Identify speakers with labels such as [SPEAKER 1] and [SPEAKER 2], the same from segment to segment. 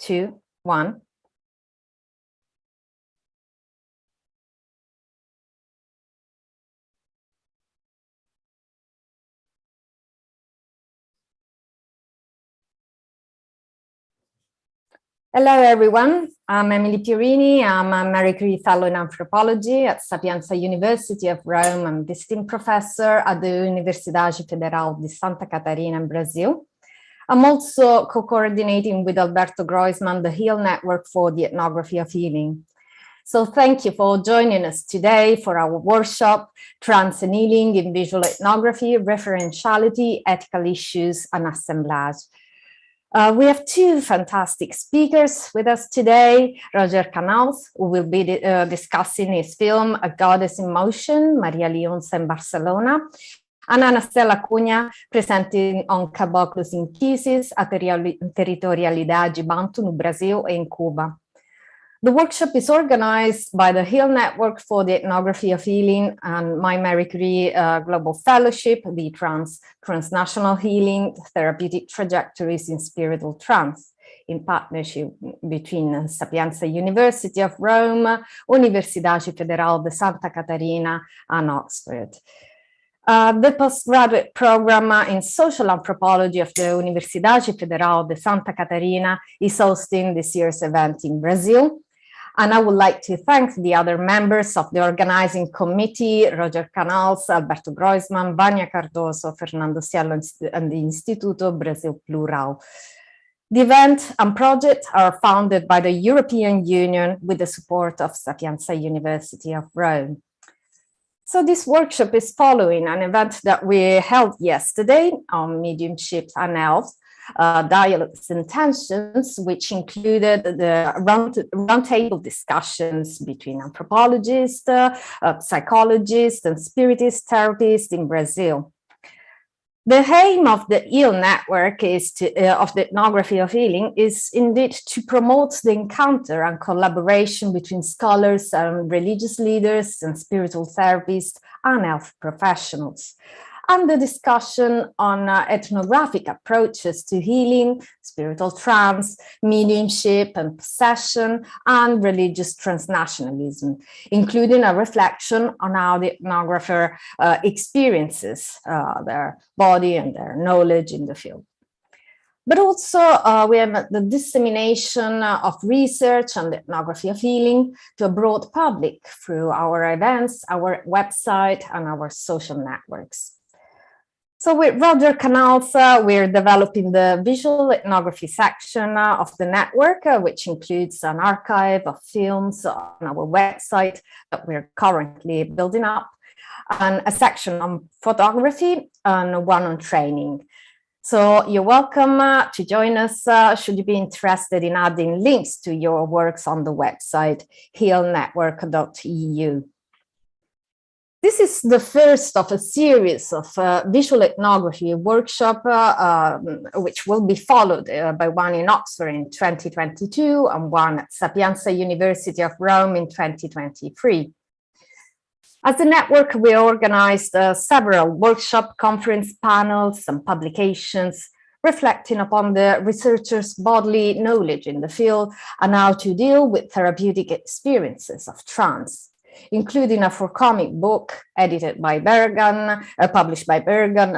[SPEAKER 1] 2, 1. Hello, everyone. I'm Emily Pierini. I'm a Marie Curie Fellow in Anthropology at Sapienza University of Rome. I'm visiting professor at the Universidade Federal de Santa Catarina in Brazil. I'm also co-coordinating with Alberto Groisman the HEAL Network for the Ethnography of Healing. So thank you for joining us today for our workshop, Trance and Healing in Visual Ethnography, Referentiality, Ethical Issues, and Assemblage. We have two fantastic speakers with us today, Roger Canals, who will be discussing his film, A Goddess in Motion, Maria Leonza in Barcelona, and Ana Stela Cunha, presenting on Caboclos Nkisis, a territorialidade Bantu no Brasil e in Cuba. The workshop is organized by the HEAL Network for the Ethnography of Healing and my Marie Curie Global Fellowship, the Trance, Transnational Healing, Therapeutic Trajectories in Spiritual Trance, in partnership between Sapienza University of Rome, Universidade Federal de Santa Catarina, and Oxford. The postgraduate program in social anthropology of the Universidade Federal de Santa Catarina is hosting this year's event in Brazil. And I would like to thank the other members of the organizing committee, Roger Canals, Alberto Groisman, Vania Cardoso, Fernando Cielo, and the Instituto Brasil Plural. The event and project are founded by the European Union with the support of Sapienza University of Rome. So this workshop is following an event that we held yesterday on mediumship and health, dialogues and tensions, which included the roundtable discussions between anthropologists, psychologists, and spiritist therapists in Brazil. The aim of the HEAL network is of the ethnography of healing is indeed to promote the encounter and collaboration between scholars and religious leaders and spiritual therapists and health professionals, and the discussion on ethnographic approaches to healing, spiritual trance, mediumship and possession, and religious transnationalism, including a reflection on how the ethnographer experiences their body and their knowledge in the field. But also we have the dissemination of research on the ethnography of healing to a broad public through our events, our website, and our social networks. So with Roger Canals, we're developing the visual ethnography section of the network, which includes an archive of films on our website that we're currently building up, and a section on photography and one on training. So you're welcome to join us should you be interested in adding links to your works on the website, healnetwork.eu. This is the first of a series of visual ethnography workshop, which will be followed by one in Oxford in 2022 and one at Sapienza University of Rome in 2023. As a network, we organized several workshop, conference panels, and publications reflecting upon the researchers' bodily knowledge in the field and how to deal with therapeutic experiences of trance, including a forthcoming book edited by Bergen, published by Bergen,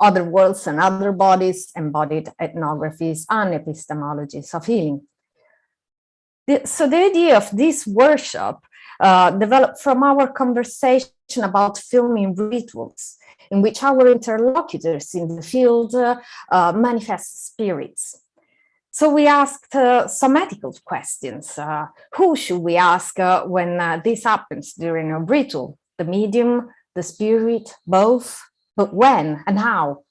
[SPEAKER 1] Other Worlds and Other Bodies, Embodied Ethnographies and Epistemologies of Healing. So the idea of this workshop developed from our conversation about filming rituals, in which our interlocutors in the field manifest spirits. So we asked some ethical questions. Who should we ask when this happens during a ritual? The medium, the spirit, both? But when and how?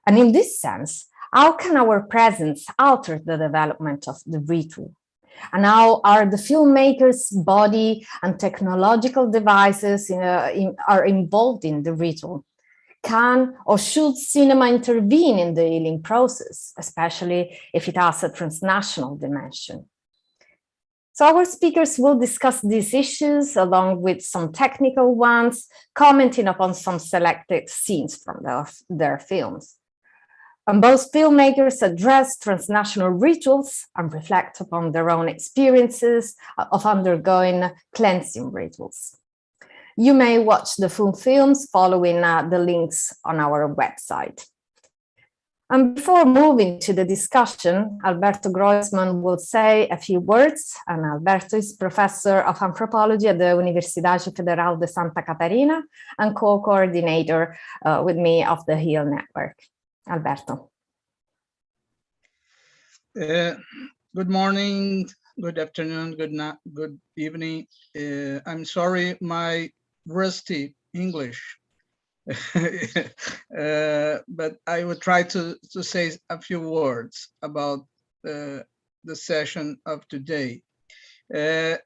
[SPEAKER 1] And in this sense, how can our presence alter the development of the ritual? And how are the filmmaker's body and technological devices are involved in the ritual? Can or should cinema intervene in the healing process, especially if it has a transnational dimension? So our speakers will discuss these issues along with some technical ones, commenting upon some selected scenes from their films. And both filmmakers address transnational rituals and reflect upon their own experiences of undergoing cleansing rituals. You may watch the full films following the links on our website. And before moving to the discussion, Alberto Groisman will say a few words, and Alberto is professor of anthropology at the Universidade Federal de Santa Catarina and co-coordinator with me of the HEAL network. Alberto.
[SPEAKER 2] Good morning, good afternoon, good night, good evening. I'm sorry, my rusty English. But I will try to say a few words about the session of today.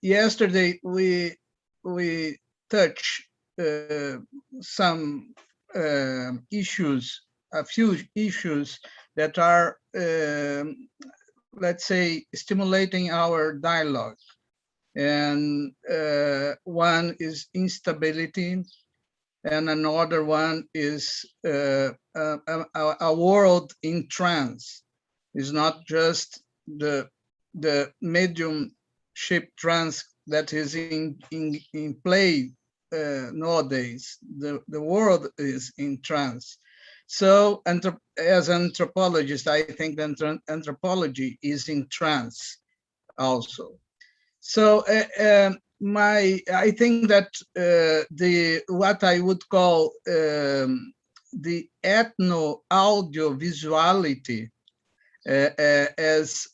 [SPEAKER 2] Yesterday we touched some issues, a few issues that are, let's say, stimulating our dialogue. And one is instability, and another one is a world in trance. It's not just the mediumship trance that is in play nowadays. The world is in trance. So as an anthropologist, I think that anthropology is in trance also. So I think that what I would call the ethno-audiovisuality as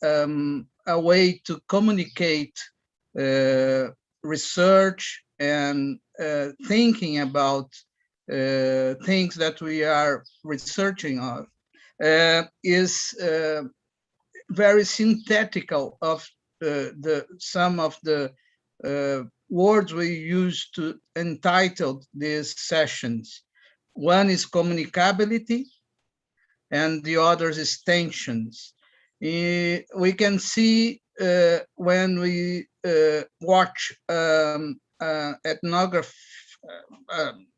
[SPEAKER 2] a way to communicate research and thinking about things that we are researching on is very synthetical of some of the words we use to entitle these sessions. One is communicability, and the other is tensions. We can see when we watch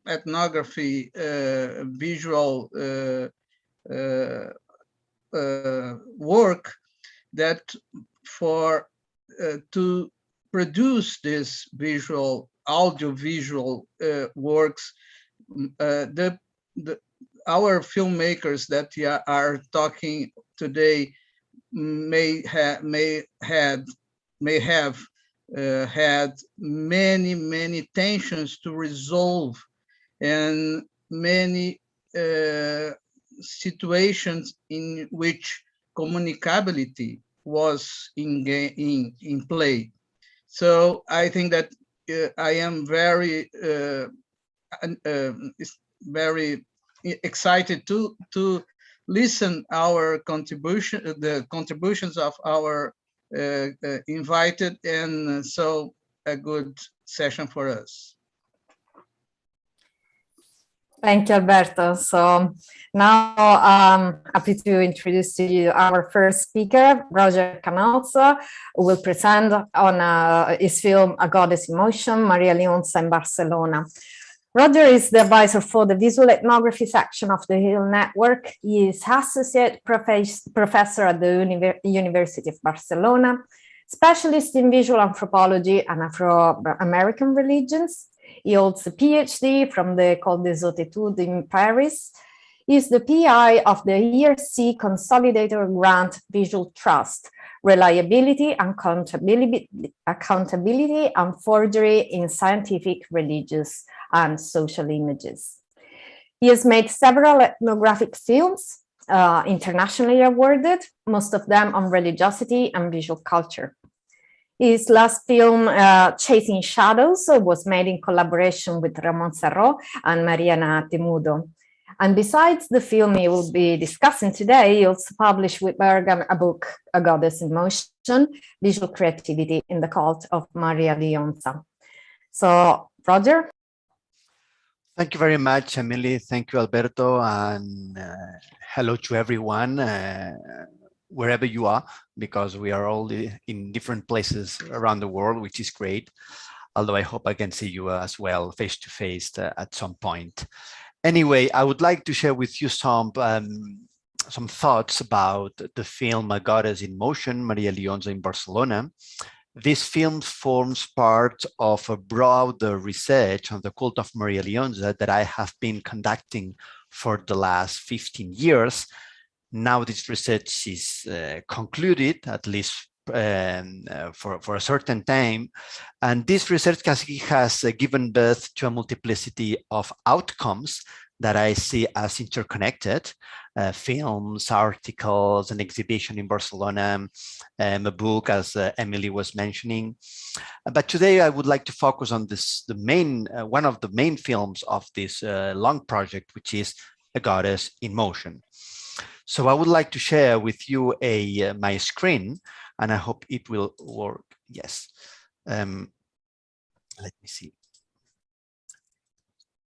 [SPEAKER 2] ethnography visual work, that for to produce this audiovisual works, our filmmakers that are talking today may have had many tensions to resolve, and many situations in which communicability was in play. So I think that I am very excited to listen our the contributions of our invited, and so a good session for us.
[SPEAKER 1] Thank you, Alberto. So now I'm happy to introduce to you our first speaker, Roger Canals, who will present on his film A Goddess in Motion, Maria Leonza in Barcelona. Roger is the advisor for the visual ethnography section of the HEAL network. He is associate professor at the University of Barcelona, specialist in visual anthropology and Afro-American religions. He holds a PhD from the École des Hautes Études in Paris. He is the PI of the ERC Consolidator Grant Visual Trust, Reliability and Accountability and Forgery in Scientific, Religious and Social Images. He has made several ethnographic films, internationally awarded, most of them on religiosity and visual culture. His last film, Chasing Shadows, was made in collaboration with Ramon Serró and Mariana Temudo. And besides the film he will be discussing today, he also published with Bergam a book, A Goddess in Motion, Visual Creativity in the Cult of Maria Leonza. So, Roger?
[SPEAKER 3] Thank you very much, Emily. Thank you, Alberto, and hello to everyone. Wherever you are, because we are all in different places around the world, which is great. Although I hope I can see you as well face to face at some point. Anyway, I would like to share with you some some thoughts about the film A Goddess in Motion, Maria Leonza in Barcelona. This film forms part of a broader research on the cult of Maria Leonza that I have been conducting for the last 15 years. Now this research is concluded, at least for a certain time. And this research has given birth to a multiplicity of outcomes that I see as interconnected. Films, articles, an exhibition in Barcelona, a book, as Emily was mentioning. But today I would like to focus on one of the main films of this long project, which is A Goddess in Motion. So I would like to share with you my screen, and I hope it will work. Yes. Let me see.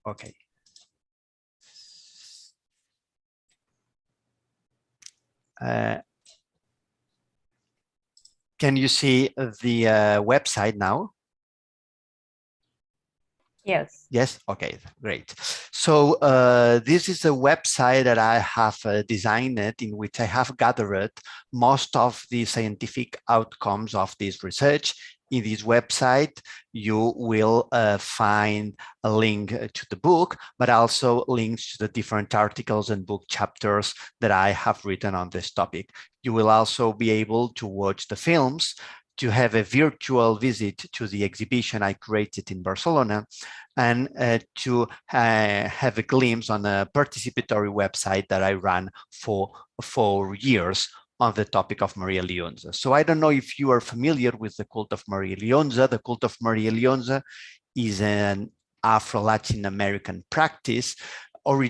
[SPEAKER 3] Okay. Can you see the website now?
[SPEAKER 1] Yes.
[SPEAKER 3] Yes. Okay, great. So this is a website that I have designed in which I have gathered most of the scientific outcomes of this research. In this website, you will find a link to the book, but also links to the different articles and book chapters that I have written on this topic. You will also be able to watch the films, to have a virtual visit to the exhibition I created in Barcelona, and to have a glimpse on a participatory website that I ran for 4 years on the topic of Maria Leonza. So I don't know if you are familiar with the cult of Maria Leonza. The cult of Maria Leonza is an Afro-Latin American practice from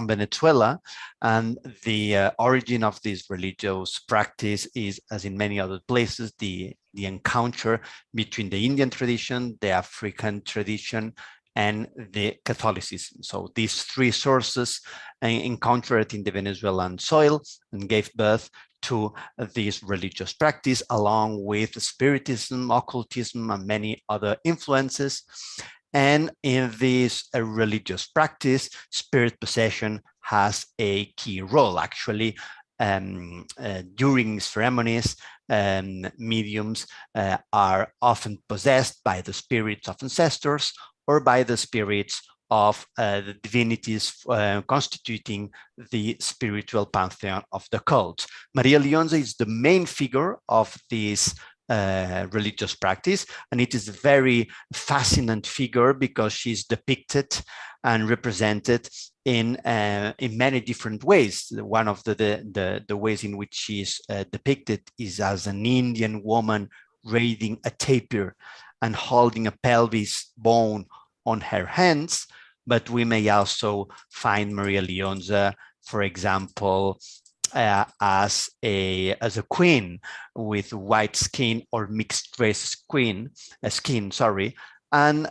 [SPEAKER 3] Venezuela, and the origin of this religious practice is, as in many other places, the encounter between the Indian tradition, the African tradition, and the Catholicism. So these three sources encountered in the Venezuelan soil and gave birth to this religious practice, along with spiritism, occultism, and many other influences. And in this religious practice, spirit possession has a key role. Actually, during ceremonies, mediums are often possessed by the spirits of ancestors or by the spirits of the divinities constituting the spiritual pantheon of the cult. Maria Leonza is the main figure of this religious practice, and it is a very fascinating figure because she's depicted and represented in many different ways. One of the ways in which she is depicted is as an Indian woman raising a tapir and holding a pelvis bone on her hands. But we may also find Maria Leonza, for example, as a queen with white skin or mixed race skin, sorry. And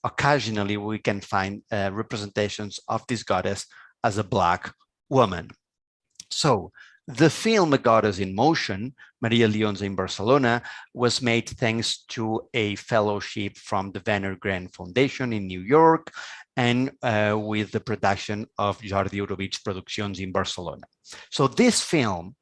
[SPEAKER 3] occasionally we can find representations of this goddess as a Black woman. So the film A Goddess in Motion, Maria Leonza in Barcelona, was made thanks to a fellowship from the Werner Grant Foundation in New York, and with the production of Jordi Eurovich Produccions in Barcelona. So this film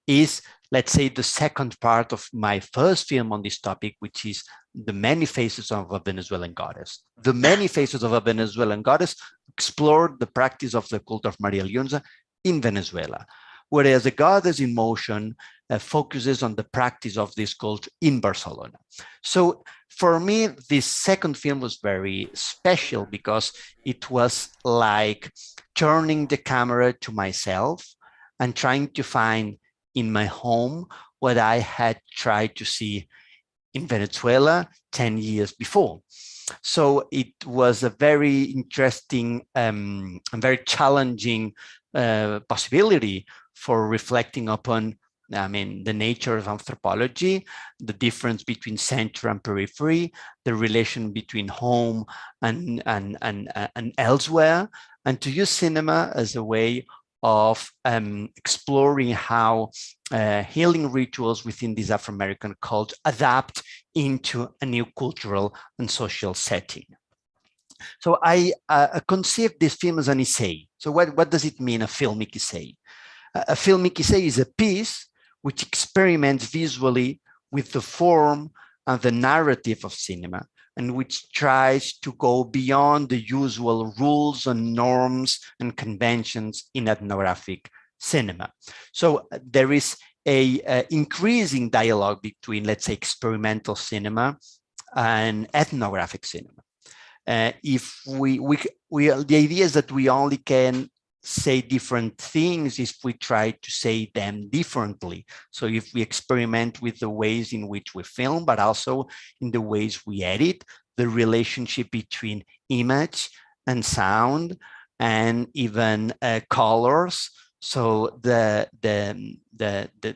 [SPEAKER 3] is, let's say, the second part of my first film on this topic, which is The Many Faces of a Venezuelan Goddess. The Many Faces of a Venezuelan Goddess explored the practice of the cult of Maria Leonza in Venezuela, whereas A Goddess in Motion focuses on the practice of this cult in Barcelona. So for me, this second film was very special because it was like turning the camera to myself and trying to find in my home what I had tried to see in Venezuela 10 years before. So it was a very interesting and very challenging possibility for reflecting upon, I mean, the nature of anthropology, the difference between center and periphery, the relation between home and elsewhere, and to use cinema as a way of exploring how healing rituals within this Afro-American cult adapt into a new cultural and social setting. So I conceived this film as an essay. So what does it mean, a filmic essay? A filmic essay is a piece which experiments visually with the form and the narrative of cinema, and which tries to go beyond the usual rules and norms and conventions in ethnographic cinema. So there is a increasing dialogue between, let's say, experimental cinema and ethnographic cinema. If the idea is that we only can say different things if we try to say them differently. So if we experiment with the ways in which we film, but also in the ways we edit, the relationship between image and sound, and even colors. So the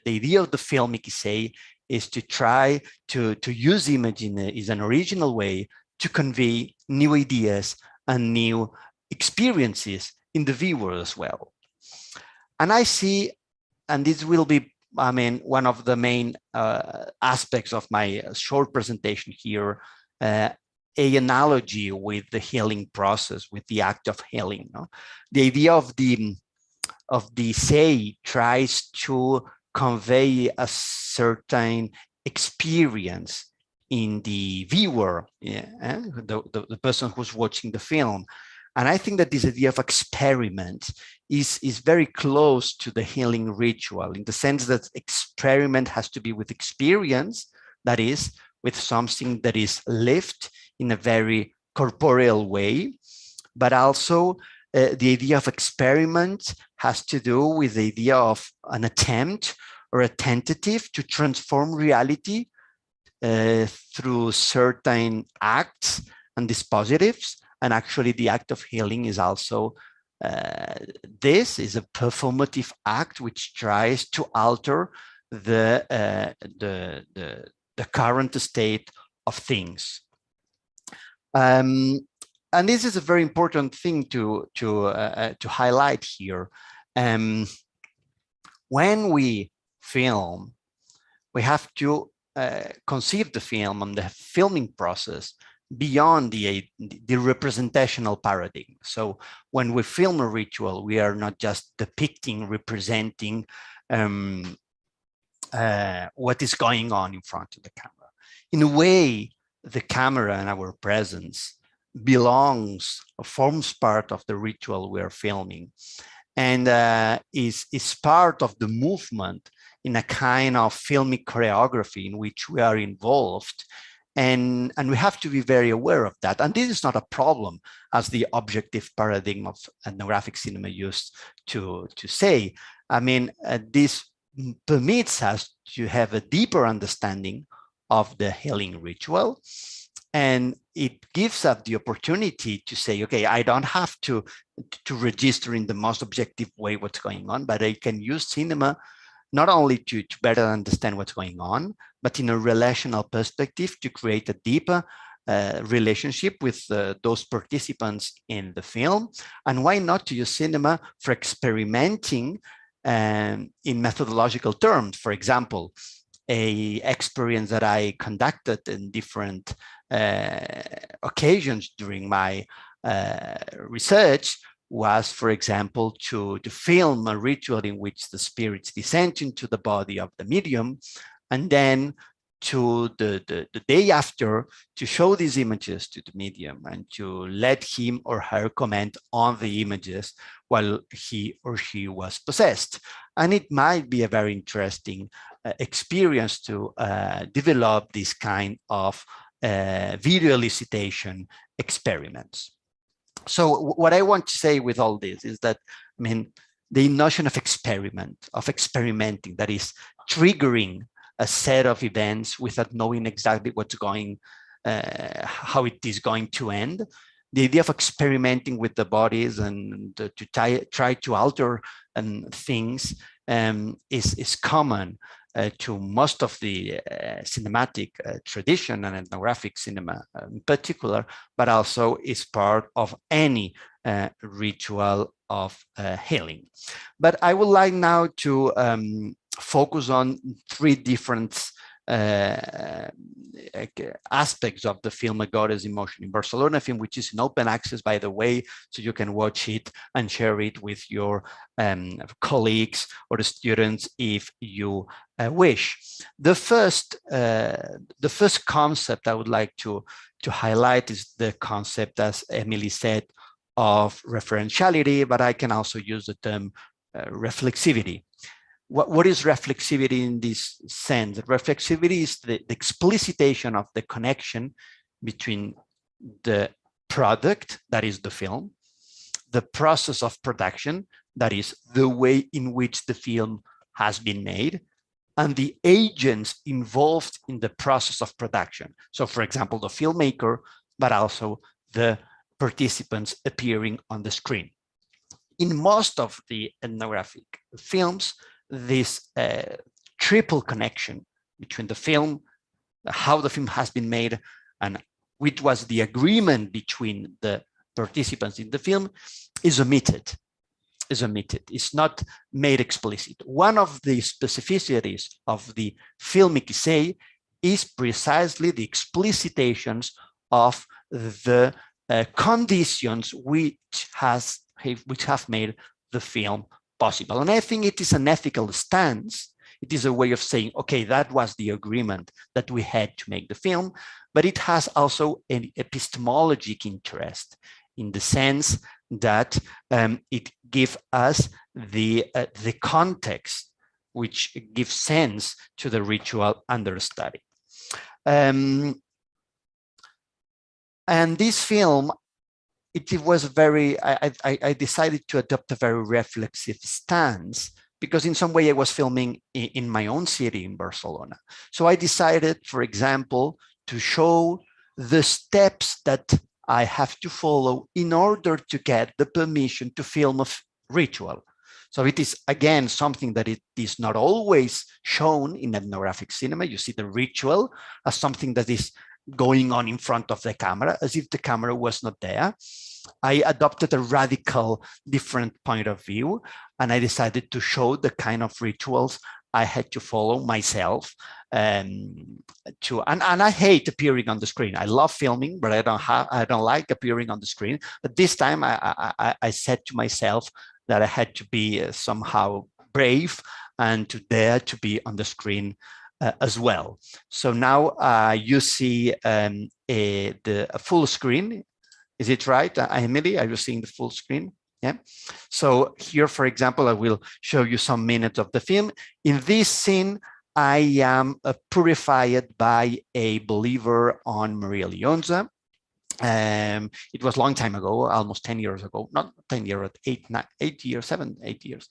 [SPEAKER 3] idea of the filmic essay is to try to use image in an original way to convey new ideas and new experiences in the viewer as well. And I see, and this will be, I mean, one of the main aspects of my short presentation here, a analogy with the healing process, with the act of healing. No? The idea of the essay tries to convey a certain experience in the viewer, the person who's watching the film. And I think that this idea of experiment is very close to the healing ritual, in the sense that experiment has to be with experience, that is, with something that is lived in a very corporeal way, but also the idea of experiment has to do with the idea of an attempt or a tentative to transform reality through certain acts and dispositives. And actually the act of healing is also, this is a performative act which tries to alter the current state of things. And this is a very important thing to highlight here. When we film, we have to conceive the film and the filming process beyond the representational paradigm. So when we film a ritual, we are not just depicting, representing what is going on in front of the camera. In a way, the camera and our presence belongs or forms part of the ritual we are filming, and is part of the movement in a kind of filmic choreography in which we are involved. And we have to be very aware of that. And this is not a problem, as the objective paradigm of ethnographic cinema used to say. I mean, this permits us to have a deeper understanding of the healing ritual. And it gives us the opportunity to say, okay, I don't have to register in the most objective way what's going on, but I can use cinema not only to better understand what's going on, but in a relational perspective to create a deeper relationship with those participants in the film. And why not to use cinema for experimenting in methodological terms? For example, a experience that I conducted in different occasions during my research was, for example, to film a ritual in which the spirits descend into the body of the medium, and then to the day after to show these images to the medium and to let him or her comment on the images while he or she was possessed. And it might be a very interesting experience to develop this kind of video elicitation experiments. So what I want to say with all this is that, I mean, the notion of experiment, of experimenting, that is triggering a set of events without knowing exactly what's going, how it is going to end. The idea of experimenting with the bodies and to try to alter things is common to most of the cinematic tradition and ethnographic cinema in particular, but also is part of any ritual of healing. But I would like now to focus on three different aspects of the film A Goddess in Motion in Barcelona film, which is in open access, by the way, so you can watch it and share it with your colleagues or the students if you wish. The first concept I would like to highlight is the concept, as Emily said, of referentiality, but I can also use the term reflexivity. What is reflexivity in this sense? Reflexivity is the explicitation of the connection between the product, that is the film, the process of production, that is the way in which the film has been made, and the agents involved in the process of production. So for example, the filmmaker, but also the participants appearing on the screen. In most of the ethnographic films, this triple connection between the film, how the film has been made, and which was the agreement between the participants in the film is omitted. It's not made explicit. One of the specificities of the filmic essay is precisely the explicitations of the conditions which have made the film possible. And I think it is an ethical stance. It is a way of saying, okay, that was the agreement that we had to make the film, but it has also an epistemologic interest in the sense that it gives us the context which gives sense to the ritual under study. And this film, it was very, I decided to adopt a very reflexive stance because in some way I was filming in my own city in Barcelona. So I decided, for example, to show the steps that I have to follow in order to get the permission to film a ritual. So it is, again, something that it is not always shown in ethnographic cinema. You see the ritual as something that is going on in front of the camera, as if the camera was not there. I adopted a radical different point of view, and I decided to show the kind of rituals I had to follow myself. And I hate appearing on the screen. I love filming, but I don't like appearing on the screen. But this time I said to myself that I had to be somehow brave and to dare to be on the screen as well. So now you see a full screen. Is it right, Emily? Are you seeing the full screen? Yeah. So here, for example, I will show you some minutes of the film. In this scene, I am purified by a believer on Maria Leonza. It was a long time ago, almost 10 years ago, not 10 years, 8 years, 7, 8 years.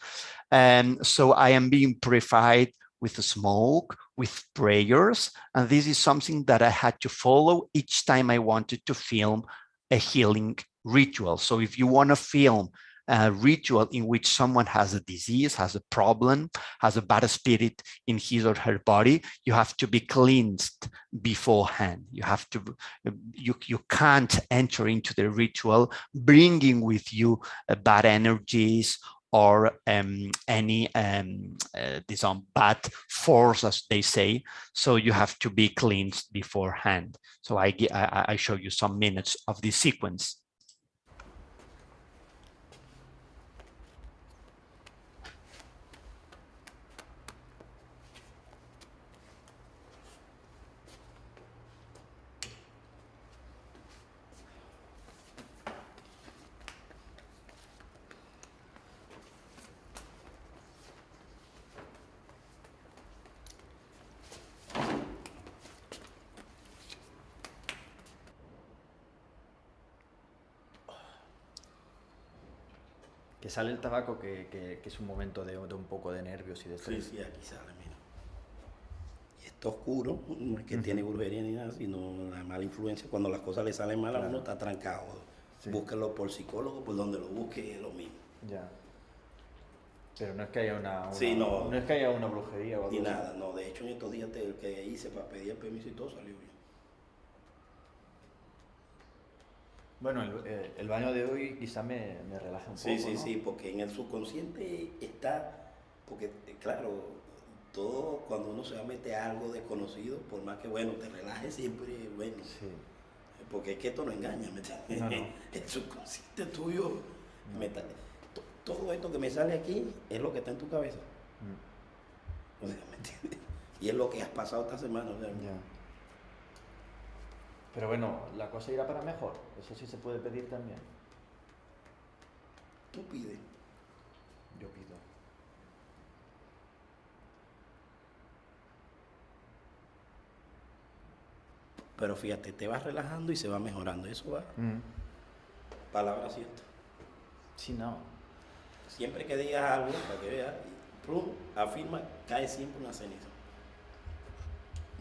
[SPEAKER 3] So I am being purified with the smoke, with prayers. And this is something that I had to follow each time I wanted to film a healing ritual. So if you want to film a ritual in which someone has a disease, has a problem, has a bad spirit in his or her body, you have to be cleansed beforehand. You have to, you can't enter into the ritual bringing with you bad energies or any this bad force, as they say. So you have to be cleansed beforehand. So I show you some minutes of this sequence.
[SPEAKER 4] Que sale el tabaco, que es un momento de un poco de nervios y de estrés.
[SPEAKER 5] Sí, aquí sale, mira. Y está oscuro, no es que tiene brujería ni nada, sino la mala influencia. Cuando las cosas le salen mal, claro, uno está trancado. Sí. Búsquelo por psicólogo, por donde lo busque, es lo mismo.
[SPEAKER 4] Ya. Pero no es que haya una
[SPEAKER 5] sí, no
[SPEAKER 4] es que haya una brujería o algo.
[SPEAKER 5] Ni nada, no. De hecho, en estos días que hice para pedir el permiso y todo salió bien.
[SPEAKER 4] Bueno, el baño de hoy quizá me relaja un poco,
[SPEAKER 5] Sí,
[SPEAKER 4] ¿no?
[SPEAKER 5] sí, porque en el subconsciente está, porque claro, todo cuando uno se va a meter a algo desconocido, por más que bueno, te relajes siempre, bueno. Sí. Porque es que esto no engaña, ¿me entiendes? No, no. El subconsciente tuyo, todo esto que me sale aquí es lo que está en tu cabeza. O sea, ¿me entiendes? Y es lo que has pasado esta semana. O sea,
[SPEAKER 4] pero bueno, la cosa irá para mejor, eso sí se puede pedir también.
[SPEAKER 5] Tú pides.
[SPEAKER 4] Yo pido.
[SPEAKER 5] Pero fíjate, te vas relajando y se va mejorando, eso va. Palabra cierta.
[SPEAKER 4] Sí, no.
[SPEAKER 5] Siempre que digas algo, para que veas, afirma, cae siempre una ceniza.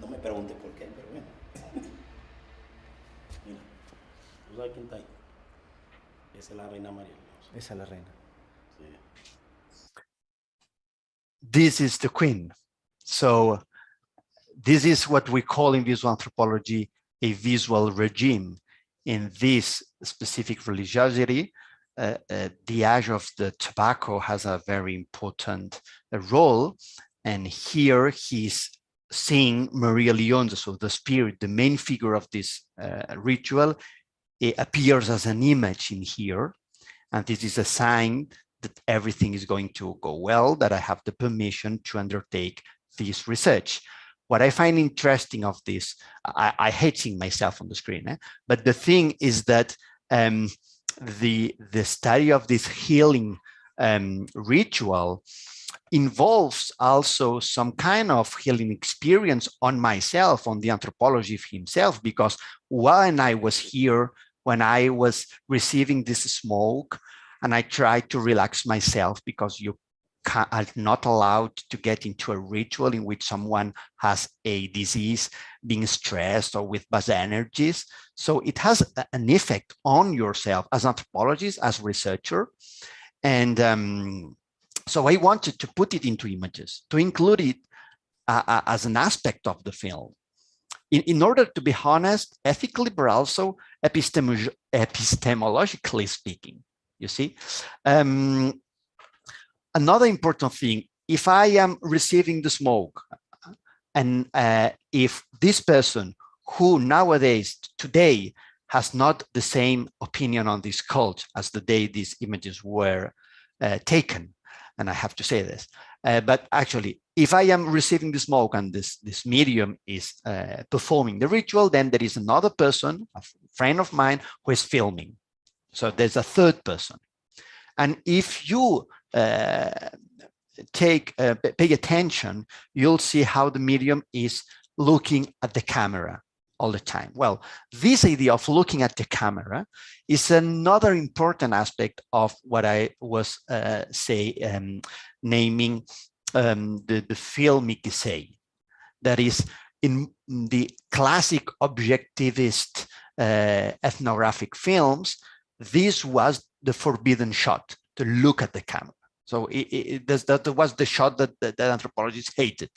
[SPEAKER 5] No me preguntes por qué, pero bueno. Mira, ¿tú sabes quién está ahí? Esa es la reina María.
[SPEAKER 4] Esa es la reina.
[SPEAKER 5] Sí.
[SPEAKER 3] This is the queen. So this is what we call in visual anthropology a visual regime. In this specific religiosity, the ash of the tobacco has a very important role. And here he's seeing Maria Leonza, so the spirit, the main figure of this ritual, it appears as an image in here. And this is a sign that everything is going to go well, that I have the permission to undertake this research. What I find interesting of this, I hate seeing myself on the screen, but the thing is that the study of this healing ritual involves also some kind of healing experience on myself, on the anthropology of himself, because when I was here, when I was receiving this smoke, and I tried to relax myself, because you are not allowed to get into a ritual in which someone has a disease, being stressed or with bad energies. So it has an effect on yourself as anthropologist, as researcher. And so I wanted to put it into images, to include it as an aspect of the film. In order to be honest, ethically, but also epistemologically speaking, you see. Another important thing, if I am receiving the smoke, and if this person who nowadays, today, has not the same opinion on this cult as the day these images were taken, and I have to say this, but actually, if I am receiving the smoke and this medium is performing the ritual, then there is another person, a friend of mine, who is filming. So there's a third person. And if you pay attention, you'll see how the medium is looking at the camera all the time. Well, this idea of looking at the camera is another important aspect of what I was naming the filmic essay. That is, in the classic objectivist ethnographic films, this was the forbidden shot, to look at the camera. So that was the shot that anthropologists hated,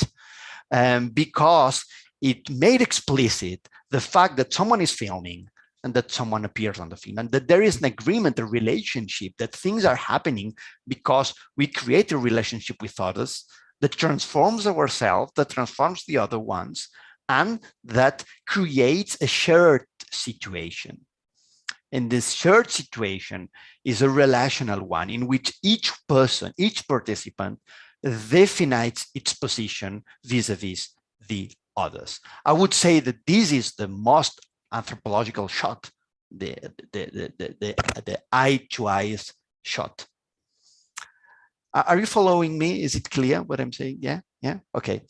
[SPEAKER 3] because it made explicit the fact that someone is filming and that someone appears on the film, and that there is an agreement, a relationship, that things are happening because we create a relationship with others that transforms ourselves, that transforms the other ones, and that creates a shared situation. And this shared situation is a relational one in which each person, each participant defines its position vis-a-vis the others. I would say that this is the most anthropological shot, the eye-to-eyes shot. Are you following me? Is it clear what I'm saying? Yeah, yeah, okay.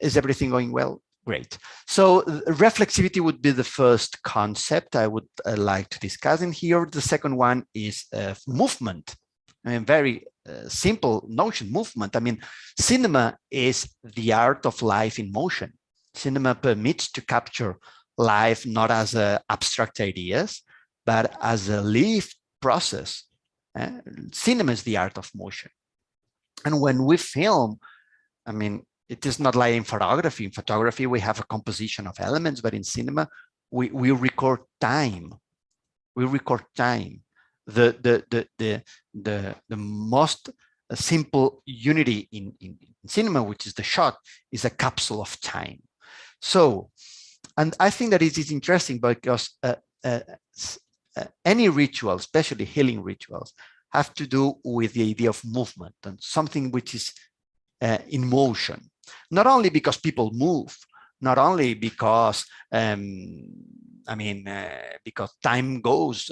[SPEAKER 3] Is everything going well? Great. So reflexivity would be the first concept I would like to discuss in here. The second one is movement. I mean, very simple notion, movement. I mean, cinema is the art of life in motion. Cinema permits to capture life not as abstract ideas, but as a lived process. Cinema is the art of motion. And when we film, I mean, it is not like in photography. In photography, we have a composition of elements, but in cinema, we record time. We record time. The most simple unity in Cinema, which is the shot, is a capsule of time. So, and I think that it is interesting because any ritual, especially healing rituals, have to do with the idea of movement and something which is in motion. Not only because people move, not only because because time goes,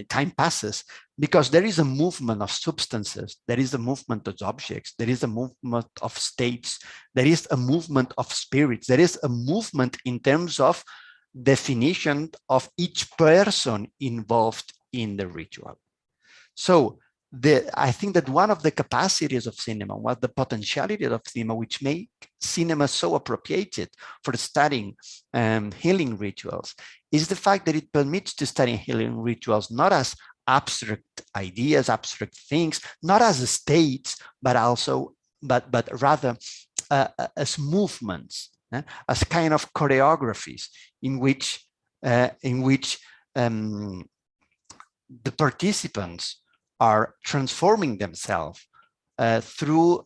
[SPEAKER 3] time passes, because there is a movement of substances, there is a movement of objects, there is a movement of states, there is a movement of spirits, there is a movement in terms of definition of each person involved in the ritual. So I think that one of the capacities of cinema, one of the potentiality of cinema, which make cinema so appropriated for studying healing rituals, is the fact that it permits to study healing rituals not as abstract ideas, abstract things, not as states, but rather as movements, as kind of choreographies in which the participants are transforming themselves through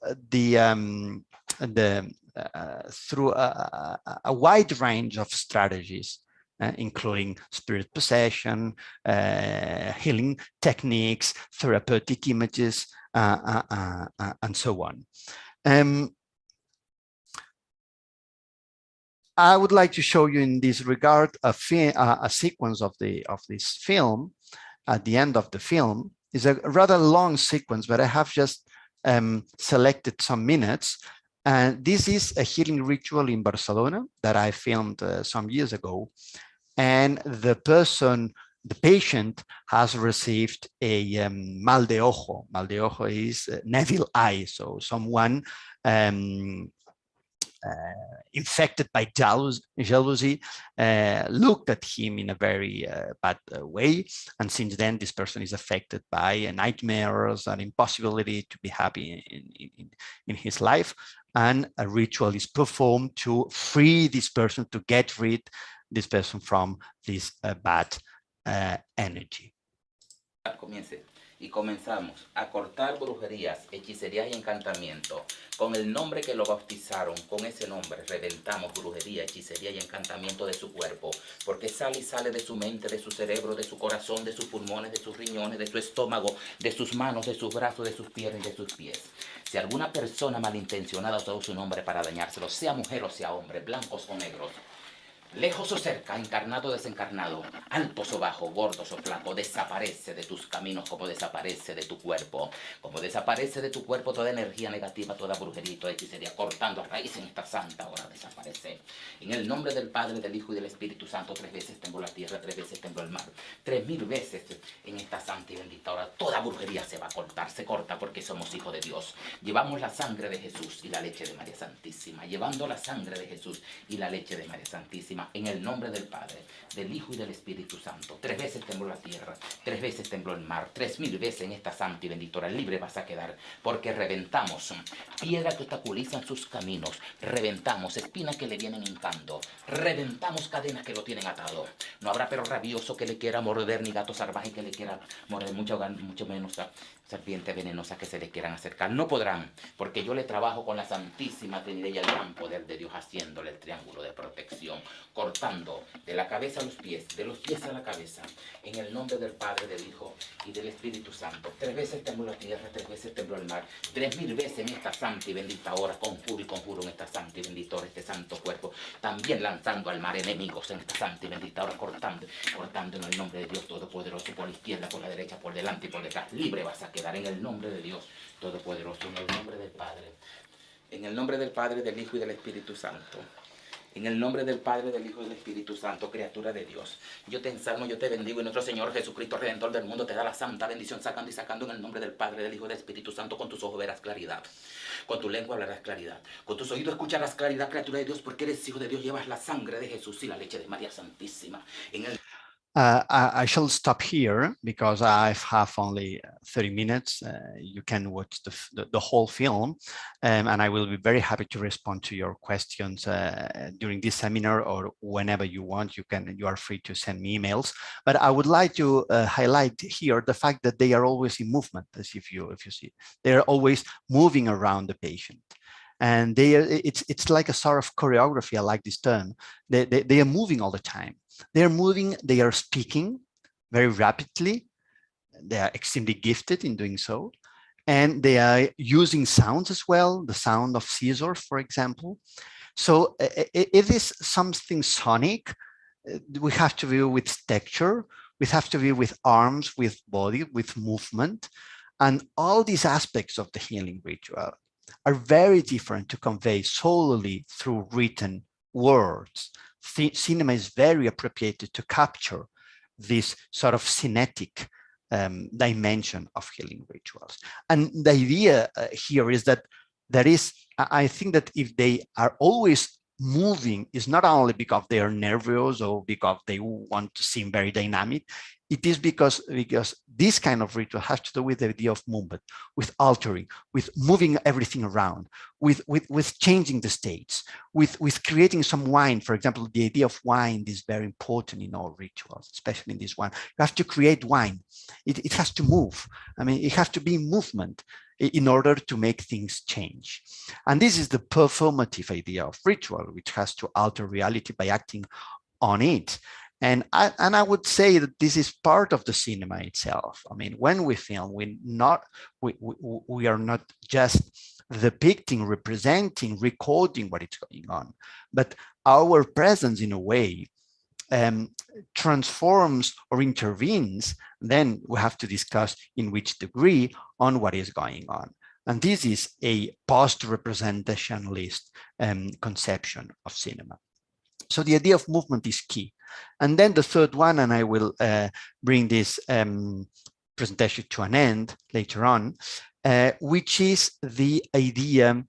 [SPEAKER 3] through a wide range of strategies, including spirit possession, healing techniques, therapeutic images, and so on. I would like to show you in this regard a sequence of this film. At the end of the film is a rather long sequence, but I have just selected some minutes. And this is a healing ritual in Barcelona that I filmed some years ago. And the patient has received a mal de ojo. Mal de ojo is nevil eye. So someone infected by jealousy looked at him in a very bad way, and since then this person is affected by nightmares and impossibility to be happy in his life, and a ritual is performed to free this person, to get rid this person from this bad energy.
[SPEAKER 6] Comience. Y comenzamos a cortar brujerías, hechicerías y encantamientos. Con el nombre que lo bautizaron, con ese nombre reventamos brujería, hechicería y encantamiento de su cuerpo, porque sale y sale de su mente, de su cerebro, de su corazón, de sus pulmones, de sus riñones, de su estómago, de sus manos, de sus brazos, de sus piernas y de sus pies. Si alguna persona malintencionada usó su nombre para dañárselo, sea mujer o sea hombre, blancos o negros, lejos o cerca, encarnado o desencarnado, altos o bajos, gordos o flacos, desaparece de tus caminos como desaparece de tu cuerpo. Como desaparece de tu cuerpo toda energía negativa, toda brujería y toda hechicería, cortando a raíz en esta santa hora desaparece. En el nombre del Padre, del Hijo y del Espíritu Santo, 3 veces tembló la tierra, 3 veces tembló el mar, 3000 veces en esta santa y bendita hora. Toda brujería se va a cortar, se corta porque somos hijos de Dios. Llevamos la sangre de Jesús y la leche de María Santísima, llevando la sangre de Jesús y la leche de María Santísima. En el nombre del Padre, del Hijo y del Espíritu Santo. 3 veces tembló la tierra, 3 veces tembló el mar, 3000 veces en esta santa y bendita hora. Libre vas a quedar, porque reventamos piedra que obstaculizan sus caminos, reventamos espinas que le vienen hincando, reventamos cadenas que lo tienen atado. No habrá perro rabioso que le quiera morder, ni gato salvaje que le quiera morder, mucho menos serpiente venenosa que se le quieran acercar. No podrán, porque yo le trabajo con la Santísima Trinidad y el gran poder de Dios, haciéndole el triángulo de protección, cortando de la cabeza a los pies, de los pies a la cabeza, en el nombre del Padre, del Hijo y del Espíritu Santo. 3 veces tembló la tierra, 3 veces tembló el mar, 3000 veces en esta santa y bendita hora, conjuro y conjuro en esta santa y bendita hora, este santo cuerpo, también lanzando al mar enemigos en esta santa y bendita hora, cortando en el nombre de Dios Todopoderoso, por la izquierda, por la derecha, por delante y por detrás. Libre vas a quedar en el nombre de Dios Todopoderoso, en el nombre del Padre, en el nombre del Padre, del Hijo y del Espíritu Santo. En el nombre del Padre, del Hijo y del Espíritu Santo, criatura de Dios. Yo te ensalmo, yo te bendigo, y nuestro Señor Jesucristo, Redentor del mundo, te da la santa bendición, sacando y sacando en el nombre del Padre, del Hijo y del Espíritu Santo. Con tus ojos verás claridad, con tu lengua hablarás claridad, con tus oídos escucharás claridad, criatura de Dios, porque eres hijo de Dios, llevas la sangre de Jesús y la leche de María Santísima. En el
[SPEAKER 3] I shall stop here because I have only 30 minutes. You can watch the whole film, and I will be very happy to respond to your questions during this seminar or whenever you want. You are free to send me emails. But I would like to highlight here the fact that they are always in movement, as if you see, they are always moving around the patient. And it's like a sort of choreography. I like this term. They are moving all the time. They are moving, they are speaking very rapidly. They are extremely gifted in doing so. And they are using sounds as well, the sound of scissors, for example. So it is something sonic. We have to deal with texture. We have to deal with arms, with body, with movement. And all these aspects of the healing ritual are very different to convey solely through written words. Cinema is very appropriate to capture this sort of cinetic dimension of healing rituals. And the idea here is that I think that if they are always moving, is not only because they are nervous or because they want to seem very dynamic. It is because this kind of ritual has to do with the idea of movement, with altering, with moving everything around, with changing the states, with creating some wine. For example, the idea of wine is very important in all rituals, especially in this one. You have to create wine. It has to move. I mean, it has to be movement in order to make things change. And this is the performative idea of ritual, which has to alter reality by acting on it. And I would say that this is part of the cinema itself. I mean, when we film, we are not just depicting, representing, recording what is going on, but our presence in a way transforms or intervenes. Then we have to discuss in which degree on what is going on. And this is a post-representationalist conception of cinema. So the idea of movement is key. And then the third one, and I will bring this presentation to an end later on, which is the idea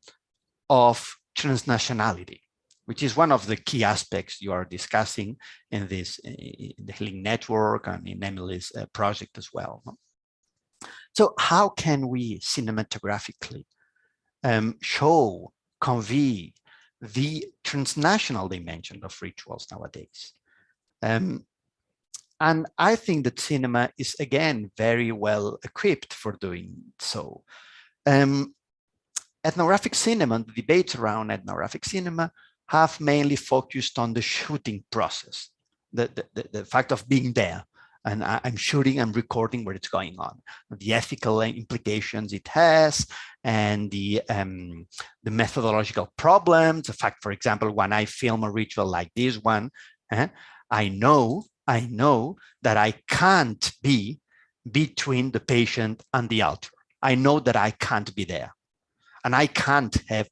[SPEAKER 3] of transnationality, which is one of the key aspects you are discussing in this, in the Healing Network and in Emily's project as well. So how can we cinematographically show, convey the transnational dimension of rituals nowadays? And I think that cinema is, again, very well equipped for doing so. Ethnographic cinema, the debates around ethnographic cinema have mainly focused on the shooting process, the fact of being there. And I'm shooting, I'm recording what it's going on, the ethical implications it has, and the methodological problems. The fact, for example, when I film a ritual like this one, I know that I can't be between the patient and the altar. I know that I can't be there, and I can't have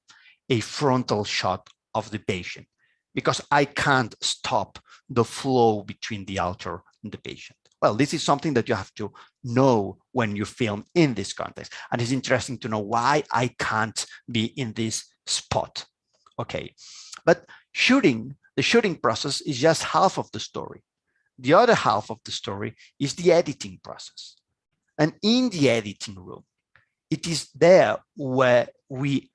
[SPEAKER 3] a frontal shot of the patient because I can't stop the flow between the altar and the patient. Well, this is something that you have to know when you film in this context. And it's interesting to know why I can't be in this spot. Okay, but the shooting process is just half of the story. The other half of the story is the editing process. And in the editing room, it is there where we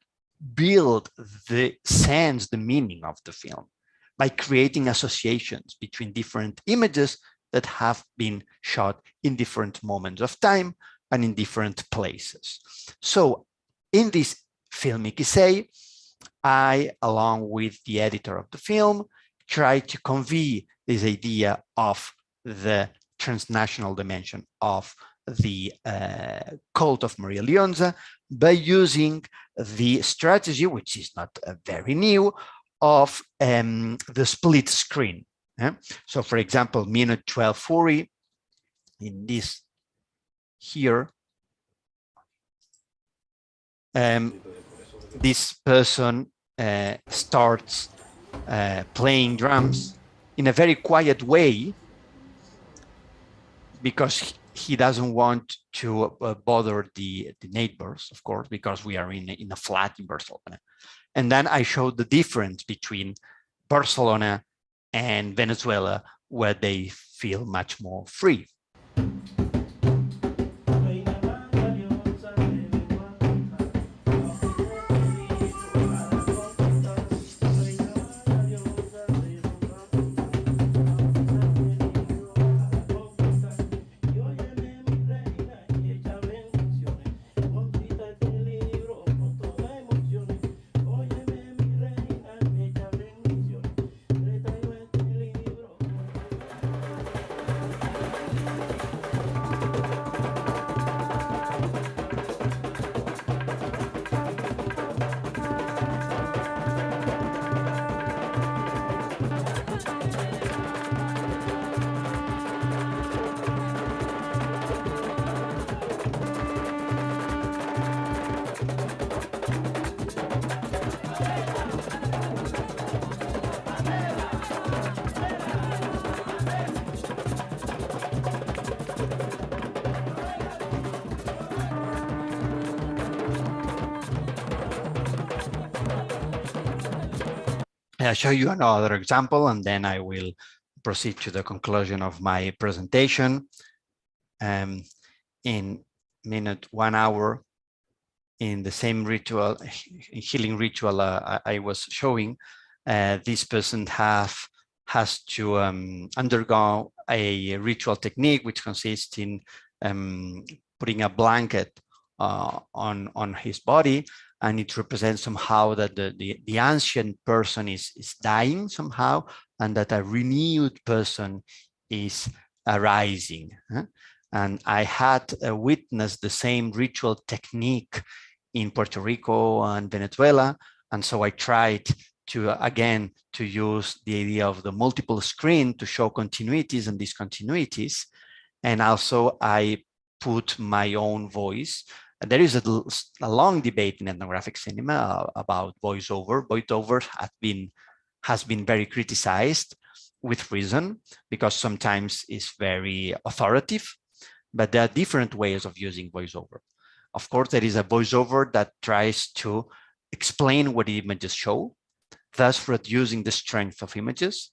[SPEAKER 3] build the sense, the meaning of the film by creating associations between different images that have been shot in different moments of time and in different places. So in this filmic essay, I, along with the editor of the film, try to convey this idea of the transnational dimension of the cult of Maria Leonza by using the strategy, which is not very new, of the split screen. So, for example, minute 12:40 in this here, this person starts playing drums in a very quiet way because he doesn't want to bother the neighbors, of course, because we are in a flat in Barcelona. And then I showed the difference between Barcelona and Venezuela, where they feel much more free. I'll show you another example, and then I will proceed to the conclusion of my presentation. In minute 1 hour, in the same ritual, healing ritual I was showing, this person has to undergo a ritual technique which consists in putting a blanket on his body, and it represents somehow that the ancient person is dying somehow, and that a renewed person is arising. And I had witnessed the same ritual technique in Puerto Rico and Venezuela, and so I tried to again to use the idea of the multiple screen to show continuities and discontinuities, and also I put my own voice. There is a long debate in ethnographic cinema about voiceover. Voiceover has been very criticized, with reason, because sometimes it's very authoritative, but there are different ways of using voiceover. Of course, there is a voiceover that tries to explain what the images show, thus reducing the strength of images.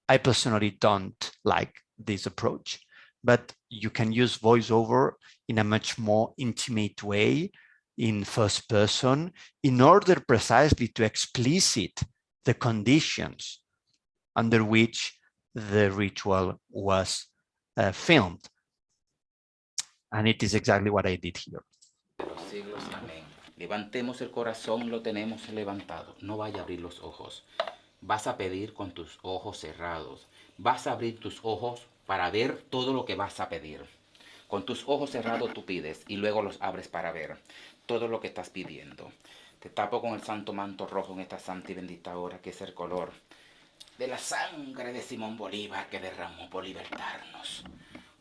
[SPEAKER 3] I personally don't like this approach, but you can use voiceover in a much more intimate way, in first person, in order precisely to explicit the conditions under which the ritual was filmed. And it is exactly what I did here.
[SPEAKER 6] De los siglos, amén. Levantemos el corazón, lo tenemos levantado. No vaya a abrir los ojos. Vas a pedir con tus ojos cerrados. Vas a abrir tus ojos para ver todo lo que vas a pedir. Con tus ojos cerrados tú pides y luego los abres para ver todo lo que estás pidiendo. Te tapo con el santo manto rojo en esta santa y bendita hora, que es el color de la sangre de Simón Bolívar que derramó por libertarnos.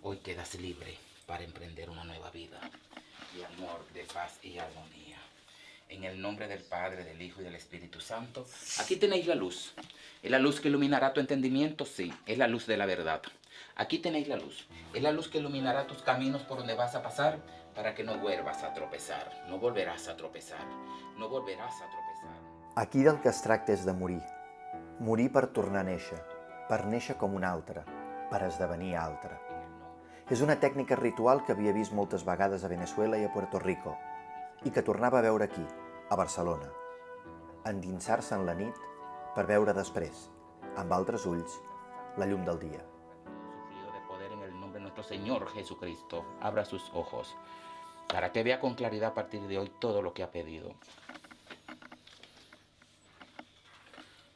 [SPEAKER 6] Hoy quedas libre para emprender una nueva vida de amor, de paz y armonía. En el nombre del Padre, del Hijo y del Espíritu Santo, aquí tenéis la luz. ¿Es la luz que iluminará tu entendimiento? Sí, es la luz de la verdad. Aquí tenéis la luz. Es la luz que iluminará tus caminos por donde vas a pasar, para que no vuelvas a tropezar. No volverás a tropezar. No volverás a tropezar.
[SPEAKER 7] Aquí del que es tracta és de morir. Morir per tornar a néixer com un altre, per esdevenir altre. És una tècnica ritual que havia vist moltes vegades a Venezuela i a Puerto Rico, i que tornava a veure aquí, a Barcelona. Endinsar-se en la nit per veure després, amb altres ulls, la llum del dia.
[SPEAKER 6] Sufrido de poder en el nombre de nuestro Señor Jesucristo, abra sus ojos para que vea con claridad a partir de hoy todo lo que ha pedido.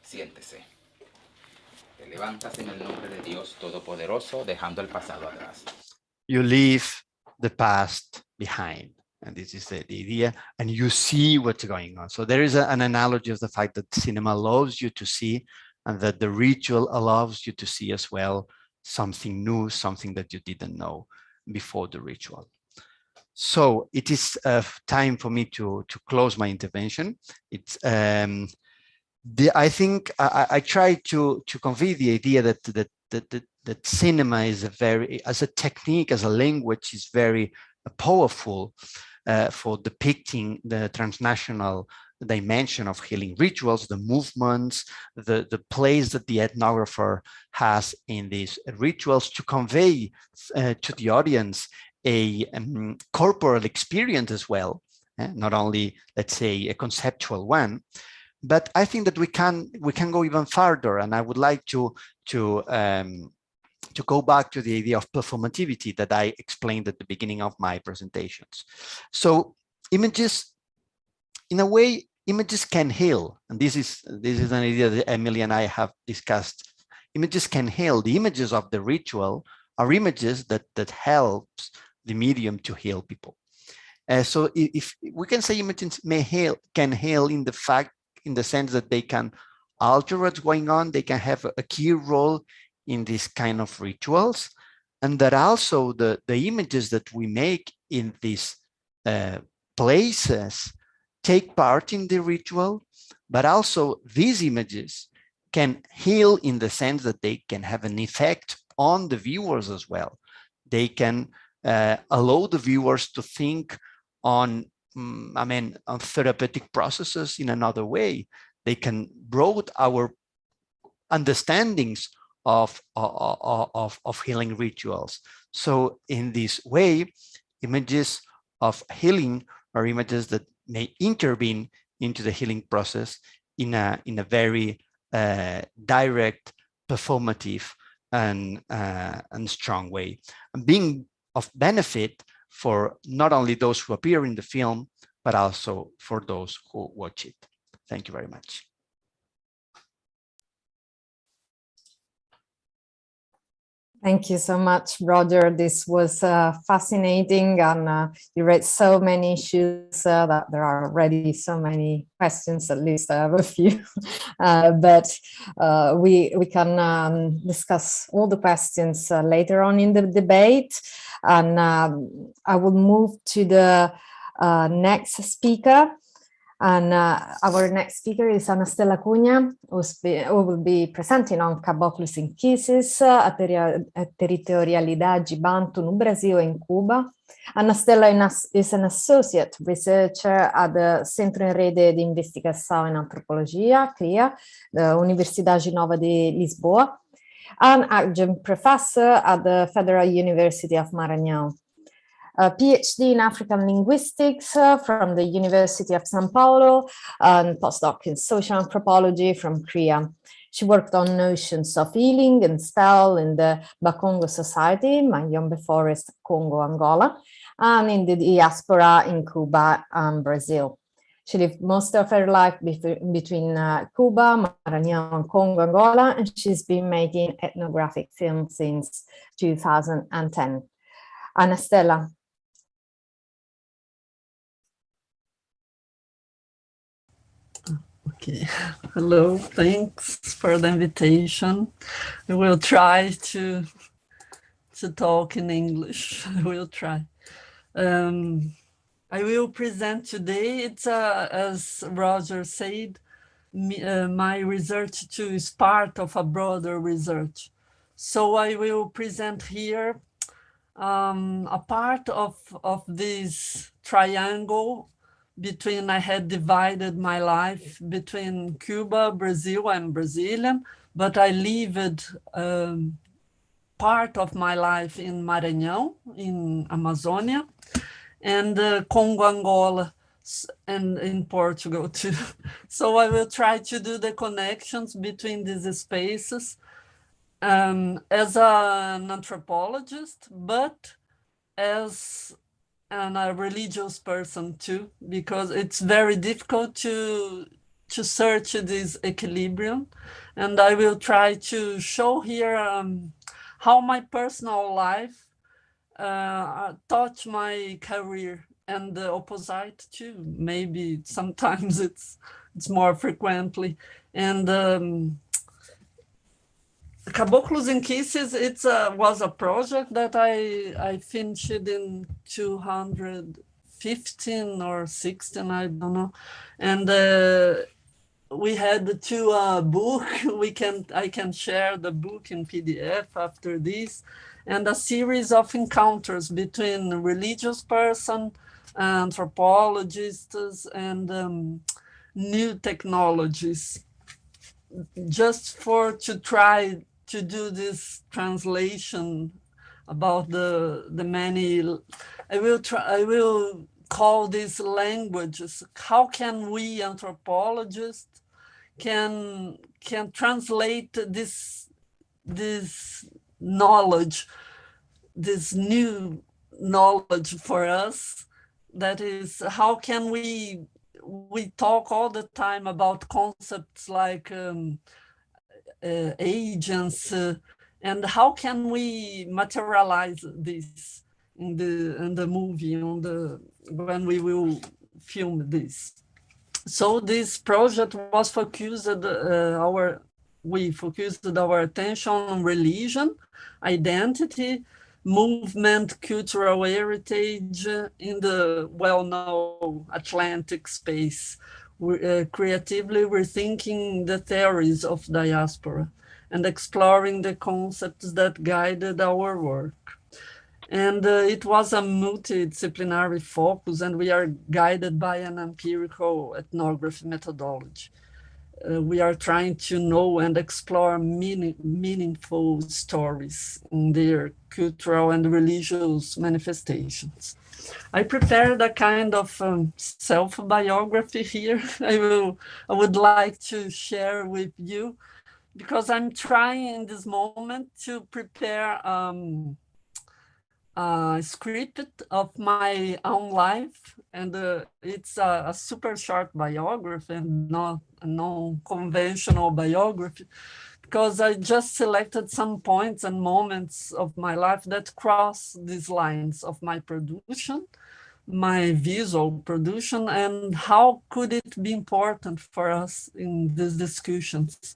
[SPEAKER 6] Siéntese. Te levantas en el nombre de Dios Todopoderoso, dejando el pasado atrás.
[SPEAKER 3] You leave the past behind. And this is the idea, and you see what's going on. So there is an analogy of the fact that cinema allows you to see, and that the ritual allows you to see as well something new, something that you didn't know before the ritual. So it is time for me to close my intervention. It's I think I try to convey the idea that cinema is as a technique, as a language, is very powerful for depicting the transnational dimension of healing rituals, the movements, the place that the ethnographer has in these rituals, to convey to the audience a corporal experience as well, not only, let's say, a conceptual one. But I think that we can go even further, and I would like to go back to the idea of performativity that I explained at the beginning of my presentations. So images, in a way, images can heal, and this is an idea that Emily and I have discussed. Images can heal. The images of the ritual are images that helps the medium to heal people. So if we can say images can heal in the sense that they can alter what's going on, they can have a key role in this kind of rituals, and that also the images that we make in these places take part in the ritual, but also these images can heal in the sense that they can have an effect on the viewers as well. They can allow the viewers to think on therapeutic processes in another way. They can broaden our understandings of healing rituals. So in this way, images of healing are images that may intervene into the healing process in a very direct, performative, and strong way, and being of benefit for not only those who appear in the film, but also for those who watch it. Thank you very much.
[SPEAKER 1] Thank you so much, Roger. This was fascinating, and you raised so many issues that there are already so many questions. At least I have a few, but we can discuss all the questions later on in the debate. And I will move to the next speaker. And our next speaker is Ana Stela Cunha, who will be presenting on Caboclos Nkisis, a territorialidade Bantu no Brasil and Cuba. Ana Stela is an associate researcher at the Centro em Rede de Investigação em Antropologia, CRIA, the Universidade Nova de Lisboa, and adjunct professor at the Federal University of Maranhão. A PhD in African linguistics from the University of São Paulo, and postdoc in social anthropology from CRIA. She worked on notions of healing and spell in the Bakongo Society, Mayombe Forest, Congo, Angola, and in the diaspora in Cuba and Brazil. She lived most of her life between Cuba, Maranhão, Congo, Angola, and she's been making ethnographic films since 2010. Ana Stela.
[SPEAKER 8] Okay, hello, thanks for the invitation. I will try to talk in English. I will try. I will present today, it's as Roger said, my research too is part of a broader research. So I will present here a part of this triangle between, I had divided my life between Cuba, Brazil, and Brazilian, but I lived part of my life in Maranhão, in Amazonia, and Congo, Angola, and in Portugal too. So I will try to do the connections between these spaces as an anthropologist, but as a religious person too, because it's very difficult to search this equilibrium. And I will try to show here how my personal life taught my career, and the opposite too. Maybe sometimes it's more frequently. And Caboclos Nkisis, was a project that I finished in 2015 or 16, I don't know. And we had two book. I can share the book in PDF after this, and a series of encounters between religious person, anthropologists, and new technologies, just to try to do this translation about the many. I will call these languages. How can we anthropologists can translate this knowledge, this new knowledge for us? That is, how can we talk all the time about concepts like agents, and how can we materialize this in the movie, when we will film this? So this project was focused we focused our attention on religion, identity, movement, cultural heritage in the well-known Atlantic space. Creatively rethinking the theories of diaspora and exploring the concepts that guided our work. And it was a multidisciplinary focus, and we are guided by an empirical ethnography methodology. we are trying to know and explore meaningful stories in their cultural and religious manifestations. I prepared a kind of self-biography here. I would like to share with you, because I'm trying in this moment to prepare a script of my own life, and it's a super short biography and not a non-conventional biography, because I just selected some points and moments of my life that cross these lines of my production, my visual production, and how could it be important for us in these discussions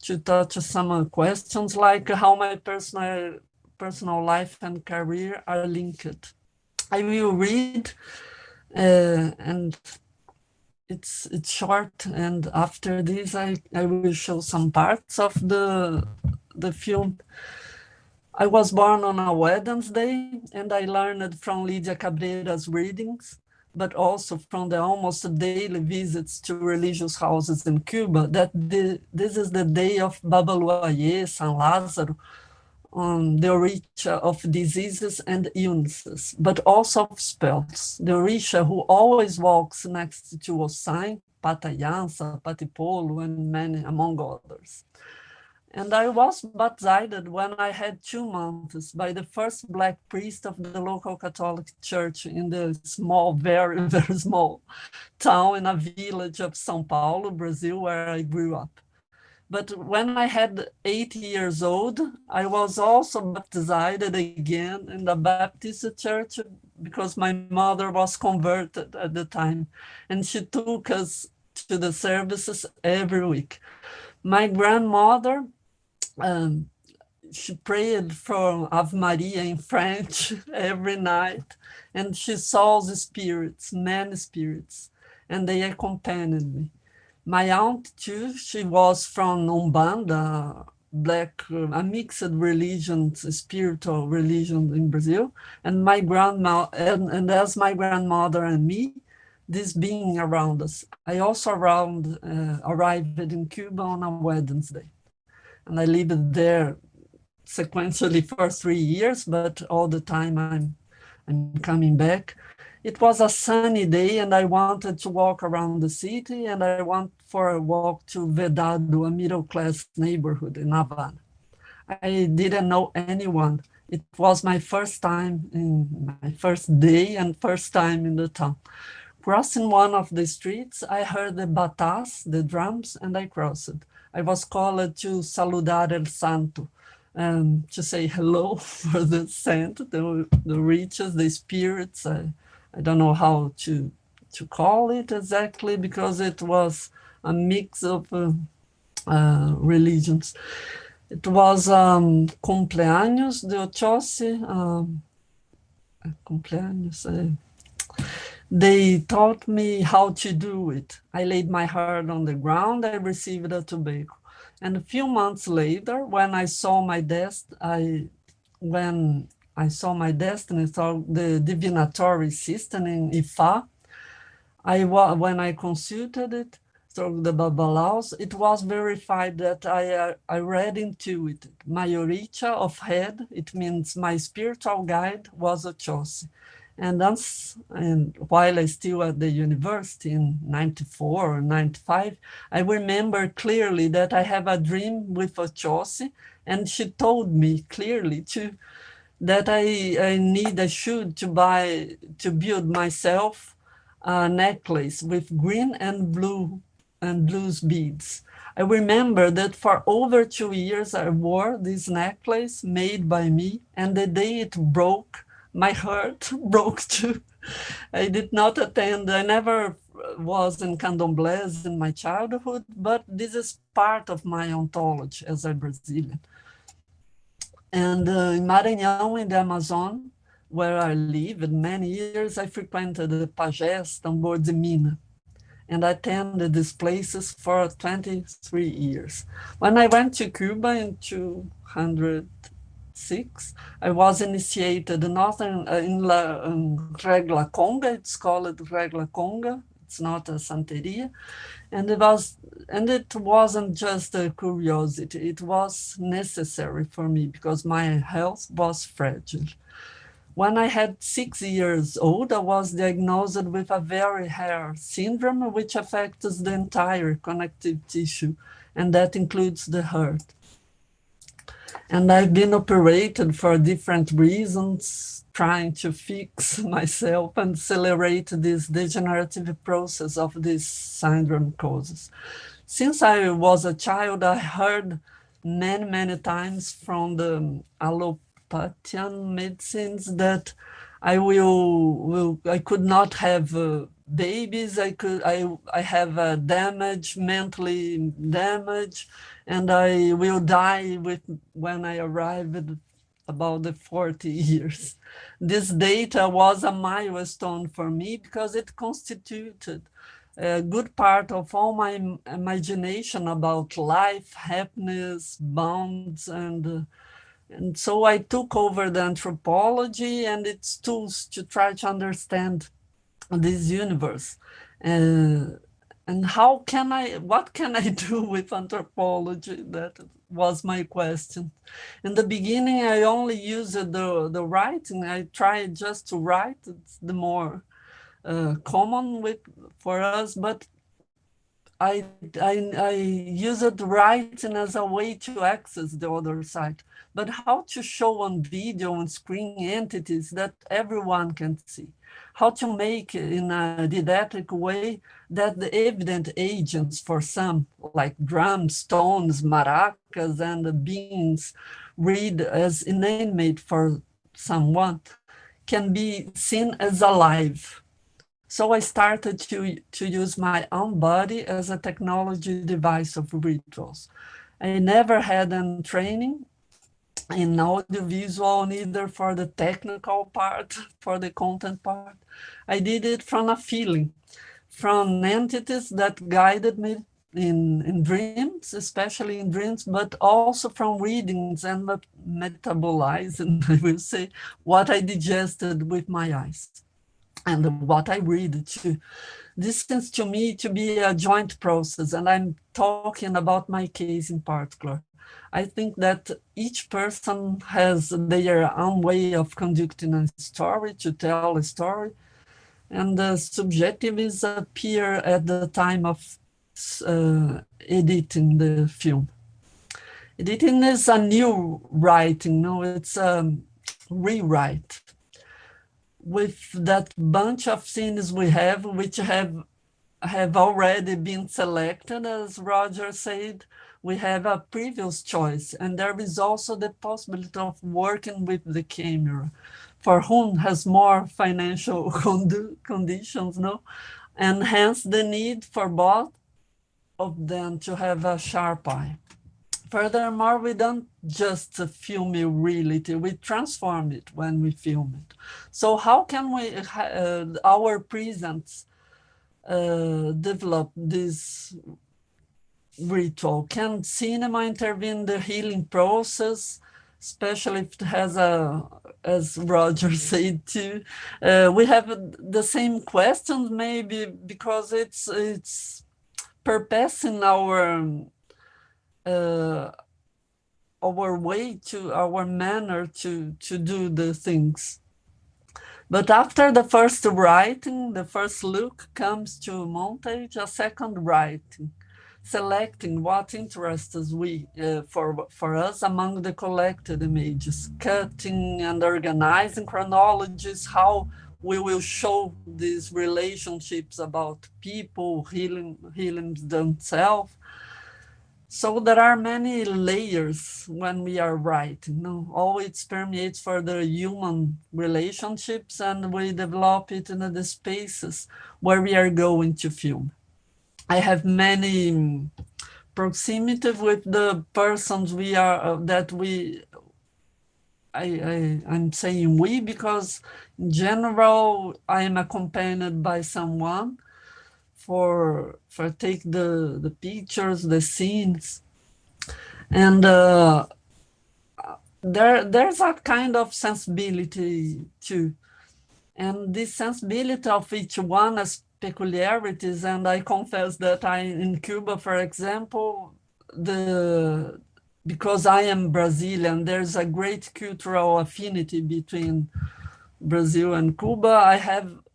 [SPEAKER 8] to touch some questions like how my personal life and career are linked. I will read, and it's short, and after this I will show some parts of the film. I was born on a Wednesday, and I learned from Lydia Cabrera's readings, but also from the almost daily visits to religious houses in Cuba, that this is the day of Babaluaye, San Lázaro, on the Orisha of diseases and illnesses, but also of spells. The Orisha who always walks next to Osai, Patayansa, Patipolo, and many among others. And I was baptized when I had 2 months by the first Black priest of the local Catholic Church in the small, very, very small town in a village of São Paulo, Brazil, where I grew up. But when I had 8 years old, I was also baptized again in the Baptist church, because my mother was converted at the time, and she took us to the services every week. My grandmother, she prayed for Ave Maria in French every night, and she saw the spirits, many spirits, and they accompanied me. My aunt too, she was from Umbanda, a mixed religion, spiritual religion in Brazil, and my grandma, and as my grandmother and me, this being around us. I also arrived in Cuba on a Wednesday, and I lived there sequentially for 3 years, but all the time I'm coming back. It was a sunny day, and I wanted to walk around the city, and I went for a walk to Vedado, a middle-class neighborhood in Havana. I didn't know anyone. It was my first day and first time in the town. Crossing one of the streets, I heard the batas, the drums, and I crossed. I was called to saludar el santo, to say hello for the saint, the riches, the spirits. I don't know how to call it exactly, because it was a mix of religions. It was cumpleaños de Ochosi, cumpleaños. They taught me how to do it. I laid my heart on the ground, I received a tobacco. And a few months later, when I saw my destiny through the divinatory system in Ifá, when I consulted it through the Babalaos, it was verified that I read intuited. My Orisha of head, it means my spiritual guide, was Ochosi. And while I still at the university in 94 or 95, I remember clearly that I have a dream with Ochosi, and she told me clearly that I should build myself a necklace with green and blues beads. I remember that for over 2 years I wore this necklace made by me, and the day it broke, my heart broke too. I did not attend, I never was in candomblés in my childhood, but this is part of my ontology as a Brazilian. And in Maranhão, in the Amazon, where I lived many years, I frequented the pajés, tambor de mina, and I attended these places for 23 years. When I went to Cuba in 2006, I was initiated in Regla Conga, it's called Regla Conga. it's not a santeria. And it wasn't just a curiosity, it was necessary for me because my health was fragile. When I had 6 years old, I was diagnosed with a very rare syndrome which affects the entire connective tissue, and that includes the heart. And I've been operated for different reasons, trying to fix myself and accelerate this degenerative process of this syndrome causes. Since I was a child, I heard many times from the allopathian medicines that I could not have babies. I have damage, mentally damage, and I will die when I arrive at about the 40 years. This data was a milestone for me because it constituted a good part of all my imagination about life, happiness, bonds, and so I took over the anthropology and its tools to try to understand this universe. And what can I do with anthropology? That was my question. In the beginning, I only used the writing. I tried just to write. It's the more common for us, but I used writing as a way to access the other side. But how to show on video and screen entities that everyone can see? How to make in a didactic way that the evident agents for some, like drums, stones, maracas, and the beans, read as inanimate for someone, can be seen as alive. So I started to use my own body as a technology device of rituals. I never had any training in audiovisual, neither for the technical part, for the content part. I did it from a feeling, from entities that guided me in dreams, especially in dreams, but also from readings and metabolizing, I will say, what I digested with my eyes and what I read too. This seems to me to be a joint process, and I'm talking about my case in particular. I think that each person has their own way of conducting a story, to tell a story, and the subjectives appear at the time of editing the film. Editing is a new writing, no, it's a rewrite. With that bunch of scenes we have, which have already been selected, as Roger said, we have a previous choice, and there is also the possibility of working with the camera, for whom has more financial conditions, no? And hence the need for both of them to have a sharp eye. Furthermore, we don't just film reality, we transform it when we film it. So how can we, our presence, develop this ritual? Can cinema intervene in the healing process, especially if it has as Roger said too, we have the same questions maybe because it's purposing our way to, our manner to do the things. But after the first writing, the first look comes to montage, a second writing, selecting what interests us for us among the collected images, cutting and organizing chronologies, how we will show these relationships about people healing themselves. So there are many layers when we are writing. All it permeates for the human relationships, and we develop it in the spaces where we are going to film. I have many proximity with the persons we are, I'm saying we because in general I am accompanied by someone for take the pictures, the scenes, and there's a kind of sensibility too, and this sensibility of each one as peculiarities, and I confess that in Cuba, for example, because I am Brazilian, there's a great cultural affinity between Brazil and Cuba.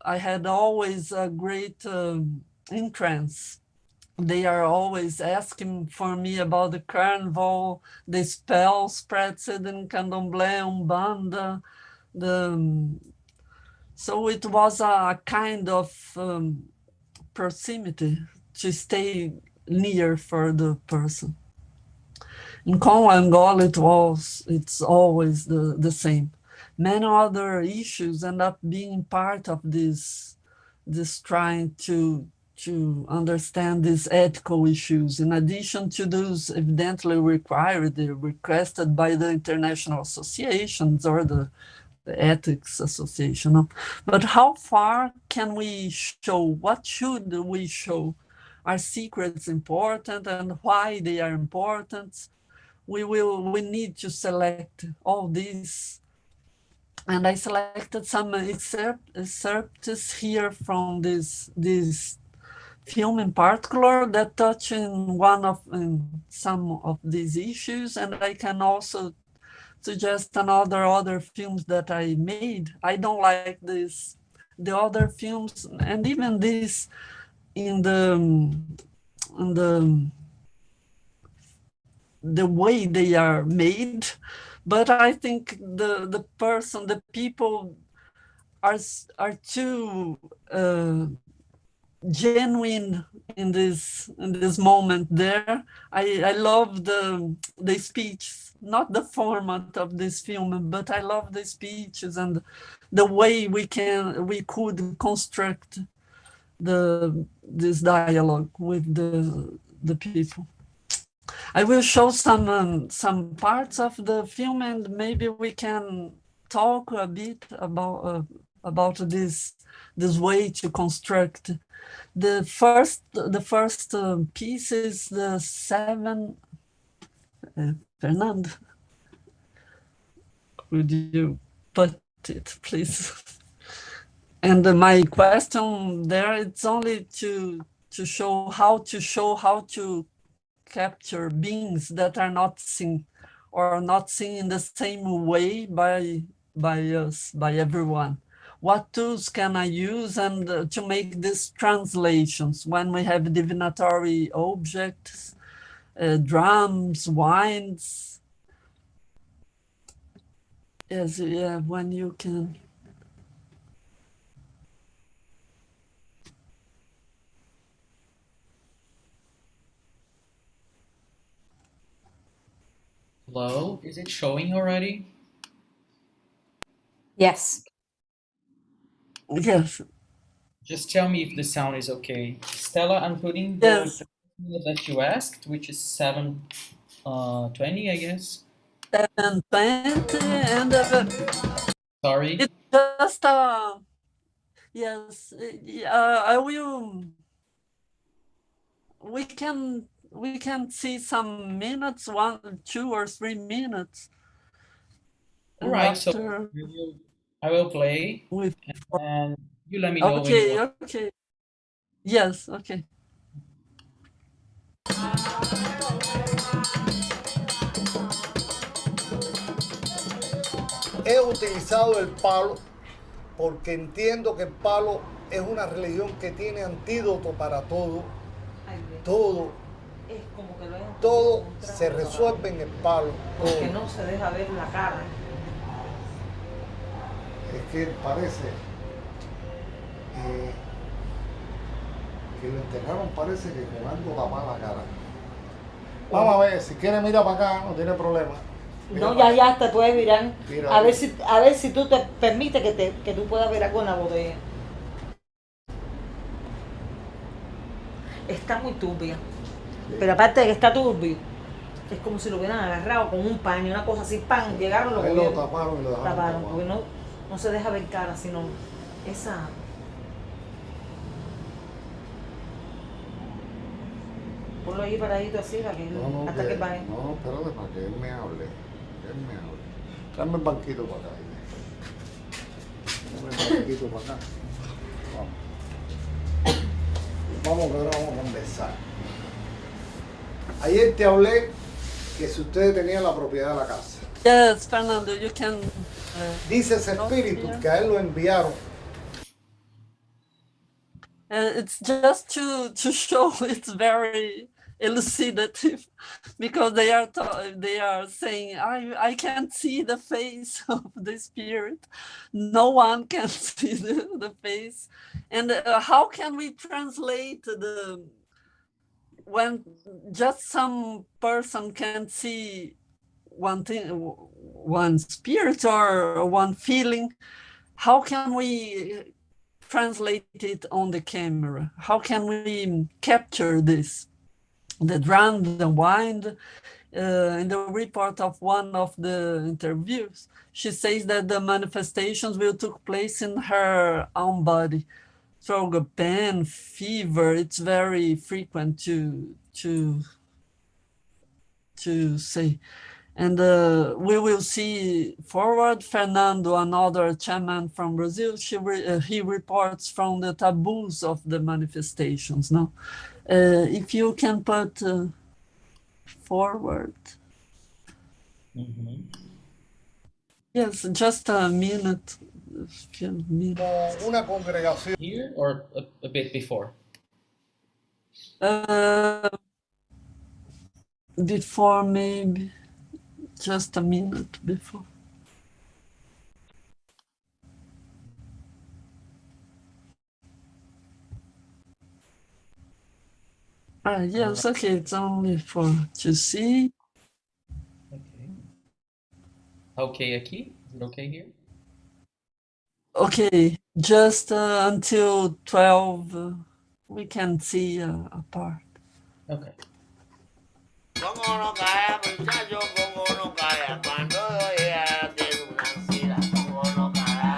[SPEAKER 8] I had always a great interest. They are always asking for me about the carnival, the spells practiced in Candomblé, Umbanda. So it was a kind of proximity to stay near for the person. In Congo, Angola, it's always the same. Many other issues end up being part of this trying to understand these ethical issues, in addition to those evidently requested by the international associations or the ethics association. But how far can we show? What should we show? Are secrets important, and why they are important? We need to select all these, and I selected some excerpts here from this film in particular that touch in some of these issues, and I can also suggest other films that I made. I don't like the other films, and even this in the way they are made, but I think the people are too genuine in this moment there. I love the speech, not the format of this film, but I love the speeches and the way we could construct this dialogue with the people. I will show some parts of the film, and maybe we can talk a bit about this way to construct. The first piece is the 7. Fernando, would you put it, please? And my question there, it's only to show how to capture beings that are not seen, or not seen in the same way by us, by everyone. What tools can I use and to make these translations when we have divinatory objects, drums, wines? Yes, yeah, when you can.
[SPEAKER 9] Hello, is it showing already?
[SPEAKER 1] Yes.
[SPEAKER 8] Yes.
[SPEAKER 9] Just tell me if the sound is okay. Stella, I'm putting the that you asked, which is 7:20, I guess.
[SPEAKER 8] 7:20, and
[SPEAKER 9] sorry.
[SPEAKER 8] It's just yes. I will. We can see some minutes, 1, 2, or 3 minutes.
[SPEAKER 9] All right, so I will play, and you let me know.
[SPEAKER 8] Okay, okay. Yes, okay.
[SPEAKER 10] He utilizado el palo porque entiendo que el palo es una religión que tiene antídoto para todo. Todo se resuelve en el palo.
[SPEAKER 11] Porque no se deja ver la cara.
[SPEAKER 10] Es que parece que lo enterraron, parece que con algo tapaba la cara. Vamos a ver, si quiere mira para acá, no tiene problema. Mira
[SPEAKER 11] no, ya te puedes mirar. A ver si tú te permites que tú puedas ver algo en la botella. Está muy turbia. Sí. Pero aparte de que está turbio, es como si lo hubieran agarrado con un paño, una cosa así, pan, llegaron, lo
[SPEAKER 10] taparon y lo dejaron
[SPEAKER 11] taparon, porque no se deja ver cara, sino esa... Ponlo ahí paradito así, para que hasta que vaya.
[SPEAKER 10] No, espérate, para que él me hable. Dame el banquito para acá. Dame el banquito para acá. Vamos. Vamos que ahora vamos a conversar. Ayer te hablé que si ustedes tenían la propiedad de la casa.
[SPEAKER 8] Yes, Fernando, you can.
[SPEAKER 10] Dice ese espíritu que a él lo enviaron.
[SPEAKER 8] It's just to show it's very elucidative, because they are saying I can't see the face of the spirit. No one can see the face, and how can we translate when just some person can see one thing, one spirit or one feeling? How can we translate it on the camera? How can we capture this? The drum, the wind. In the report of one of the interviews, she says that the manifestations will take place in her own body. Through pain, fever, it's very frequent to say. And we will see forward Fernando, another chairman from Brazil. He reports from the taboos of the manifestations. No, if you can put forward. Yes, just a minute.
[SPEAKER 10] Una congregación.
[SPEAKER 9] Here or a bit before?
[SPEAKER 8] Before, maybe. Just a minute before. Yes, okay, it's only to see.
[SPEAKER 9] Okay. Okay, aqui? Is it okay here?
[SPEAKER 8] Okay, just until 12, we can see apart.
[SPEAKER 9] Okay.
[SPEAKER 12] Como no cae, muchacho, como no cae, cuando ella tiene una sida, como no cae.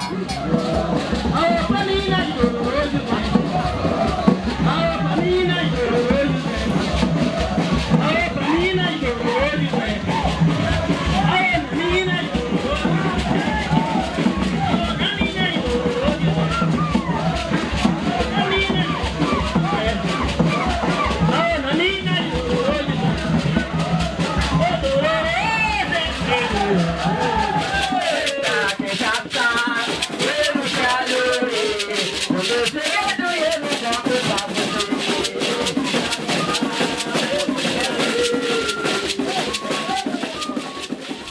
[SPEAKER 12] Ay, panina, ay, panina, ay, panina,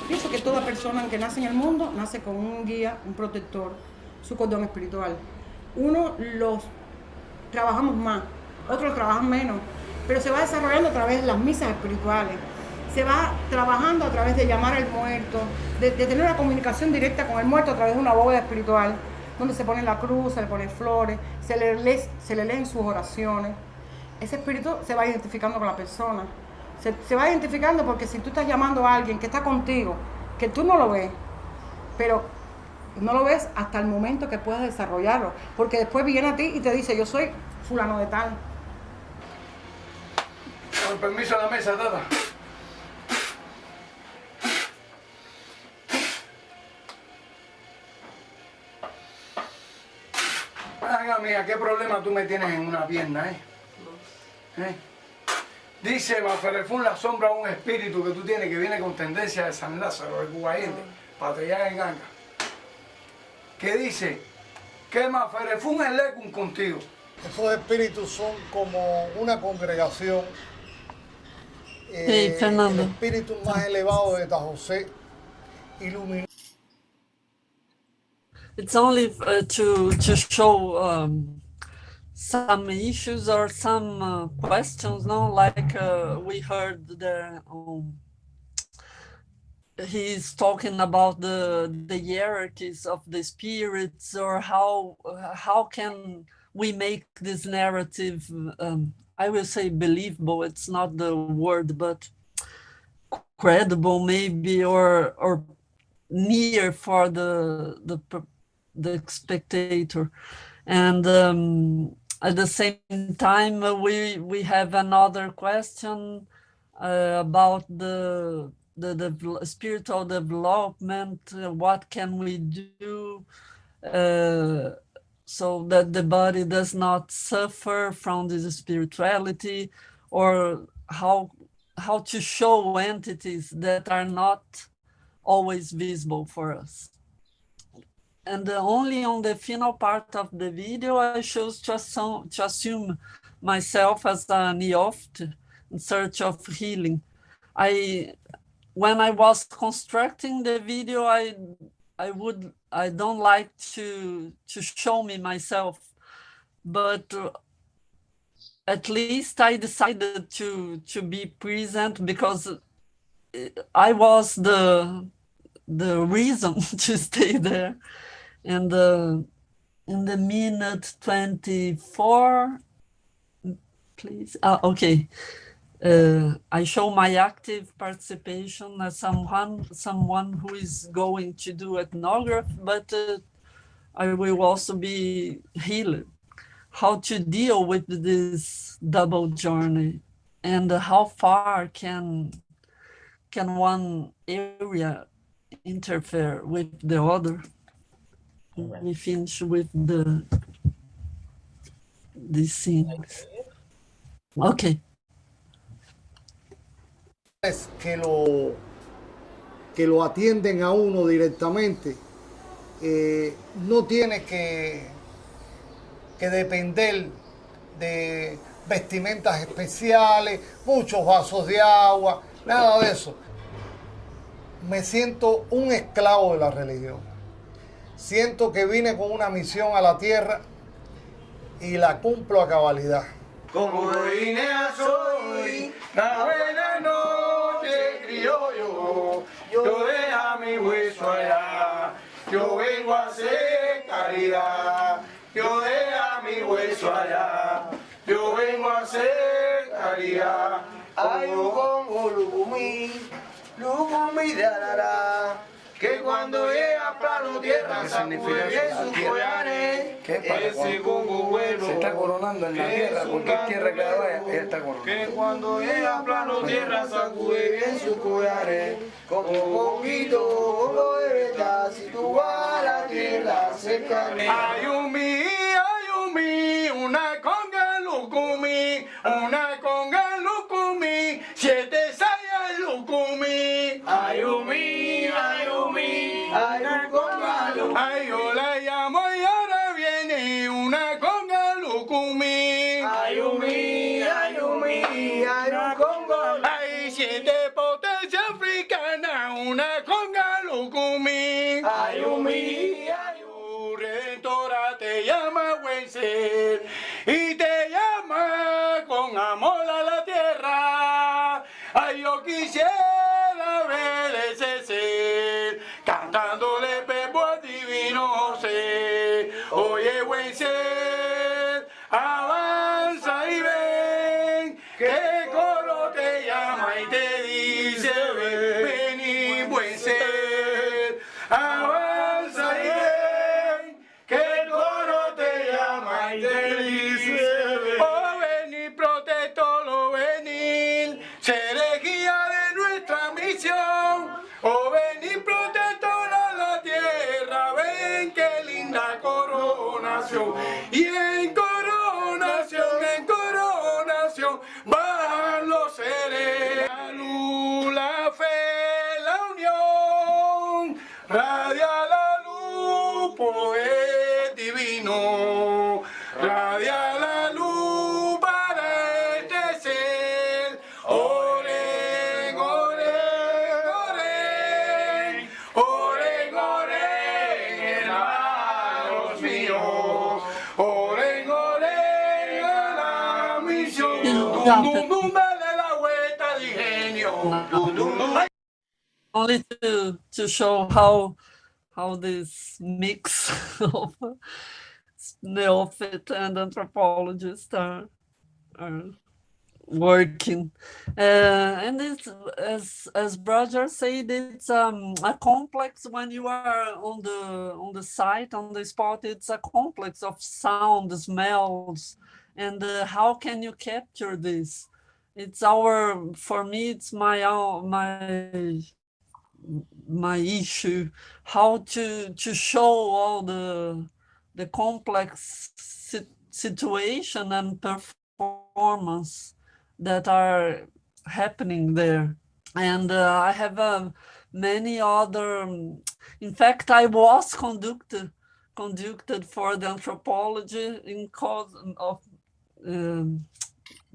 [SPEAKER 13] Pienso que toda persona que nace en el mundo nace con un guía, un protector, su cordón espiritual. Uno los trabajamos más, otros trabajan menos, pero se va desarrollando a través de las misas espirituales. Se va trabajando a través de llamar al muerto, de tener una comunicación directa con el muerto a través de una bóveda espiritual, donde se pone la cruz, se le ponen flores, se le leen sus oraciones. Ese espíritu se va identificando con la persona. Se va identificando porque si tú estás llamando a alguien que está contigo, que tú no lo ves, pero no lo ves hasta el momento que puedas desarrollarlo, porque después viene a ti y te dice, yo soy fulano de tal.
[SPEAKER 10] Con permiso a la mesa, Tata. Venga, mía, ¿qué problema tú me tienes en una pierna, Dice Maferefún, la sombra de un espíritu que tú tienes que viene con tendencia de San Lázaro, de Cuba para te en ganga. Que dice que Maferefún es lecum contigo. Esos espíritus son como una congregación.
[SPEAKER 8] Fernando.
[SPEAKER 10] El espíritu más elevado de Tajosé iluminó.
[SPEAKER 8] It's only to show some issues or some questions, no? Like we heard there, he's talking about the hierarchies of the spirits, or how can we make this narrative, I will say believable, it's not the word, but credible maybe, or near for the spectator. And at the same time, we have another question about the spiritual development. What can we do so that the body does not suffer from this spirituality, or how to show entities that are not always visible for us. And only on the final part of the video, I chose to assume myself as a neophyte in search of healing. When I was constructing the video, I don't like to show me myself, but at least I decided to be present because I was the reason to stay there. And in the minute 24, please. Okay. I show my active participation as someone who is going to do ethnography, but I will also be healed. How to deal with this double journey, and how far can one area interfere with the other. We finish with these scenes. Okay.
[SPEAKER 14] Que lo atienden a uno directamente, no tiene que depender de vestimentas especiales, muchos vasos de agua, nada de eso. Me siento un esclavo de la religión. Siento que vine con una misión a la tierra y la cumplo a cabalidad.
[SPEAKER 10] Como Guinea soy, la buena noche criollo, yo dejo mi hueso allá, yo vengo a hacer caridad, yo dejo mi hueso allá, yo vengo a hacer caridad. Hay un congo lugumí de arara, que cuando llega a plano tierra sacude bien sus collares. Ese congo bueno
[SPEAKER 15] se está coronando en la tierra, porque es tierra que la vaya, ella está coronando.
[SPEAKER 10] Que cuando llega a plano tierra sacude bien sus collares. Como conguito de verdad, si tú vas a la tierra cercana. Ayumi, una conga lucumi, una conga lucumi, 7 sayas lucumi. Ayumi, una conga lucumi. Ay, yo la llamo y ahora viene una conga lucumi. Ayumi, una conga lucumi. Ay, 7 potencia africana, una conga lucumi. Ayumi, Redentora te llama buen ser y te llama con amor a la tierra. Ay, yo quisiera ver ese ser cantándole pepo al divino ser. Oye, buen ser, avanza y ven, que coro te llama y te dice ven, ven y buen ser, avanza y ven, que el coro te llama y te dice ven. Oh, venir, protector, oh, venir, seré guía de nuestra misión. Oh, venir, protector a la tierra, ven, qué linda coronación. Y en coronación, van los seres. La luz, la fe, la unión, radia la luz, poder divino, radia la luz para este ser. Oren, oren, oren, oren, oren, hermanos míos, oren, oren a la misión. Dum, dum, dale la vuelta de ingenio. Dum, dum, dum.
[SPEAKER 8] Only to show how this mix of neophyte and anthropologists are working, and it's as Roger said, it's a complex. When you are on the site, on the spot, it's a complex of sound, smells, and how can you capture this? It's for me, it's my issue, how to show all the complex situation and performance that are happening there. And I have many other, in fact, I was conducted for the anthropology in cause of,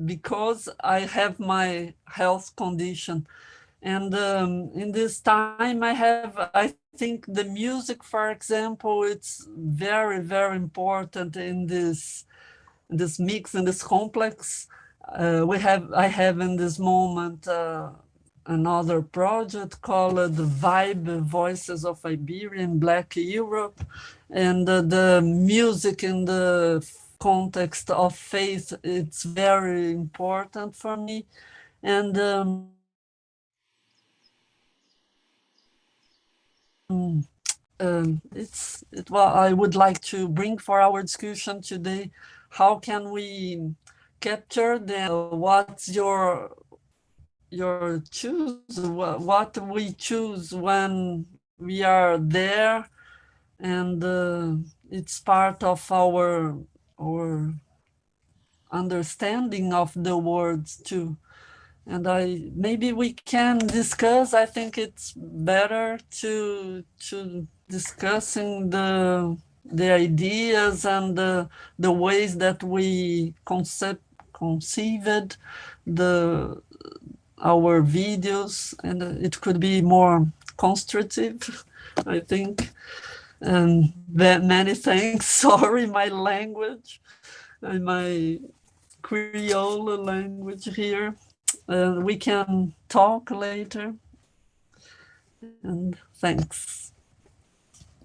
[SPEAKER 8] because I have my health condition. And in this time I think the music, for example, it's very, very important in this mix, in this complex. I have in this moment another project called the Vibe Voices of Iberia in Black Europe, and the music in the context of faith, it's very important for me. And well, I would like to bring for our discussion today, how can we capture what's your choose, what we choose when we are there, and it's part of our understanding of the words too. And maybe we can discuss. I think it's better to discussing the ideas and the ways that we conceived our videos, and it could be more constructive, I think. And many thanks. Sorry, my language, my Creole language here. We can talk later. And thanks.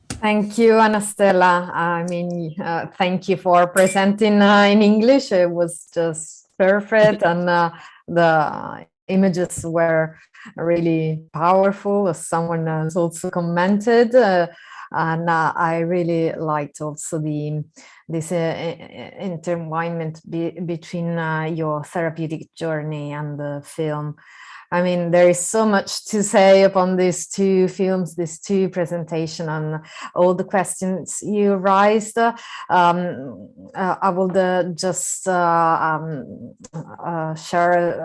[SPEAKER 1] Thank you, Ana Stela. I mean, thank you for presenting in English. It was just perfect, and the images were really powerful, as someone has also commented. And I really liked also this intertwinement between your therapeutic journey and the film. I mean, there is so much to say upon these two films, these two presentations, and all the questions you raised. I will just share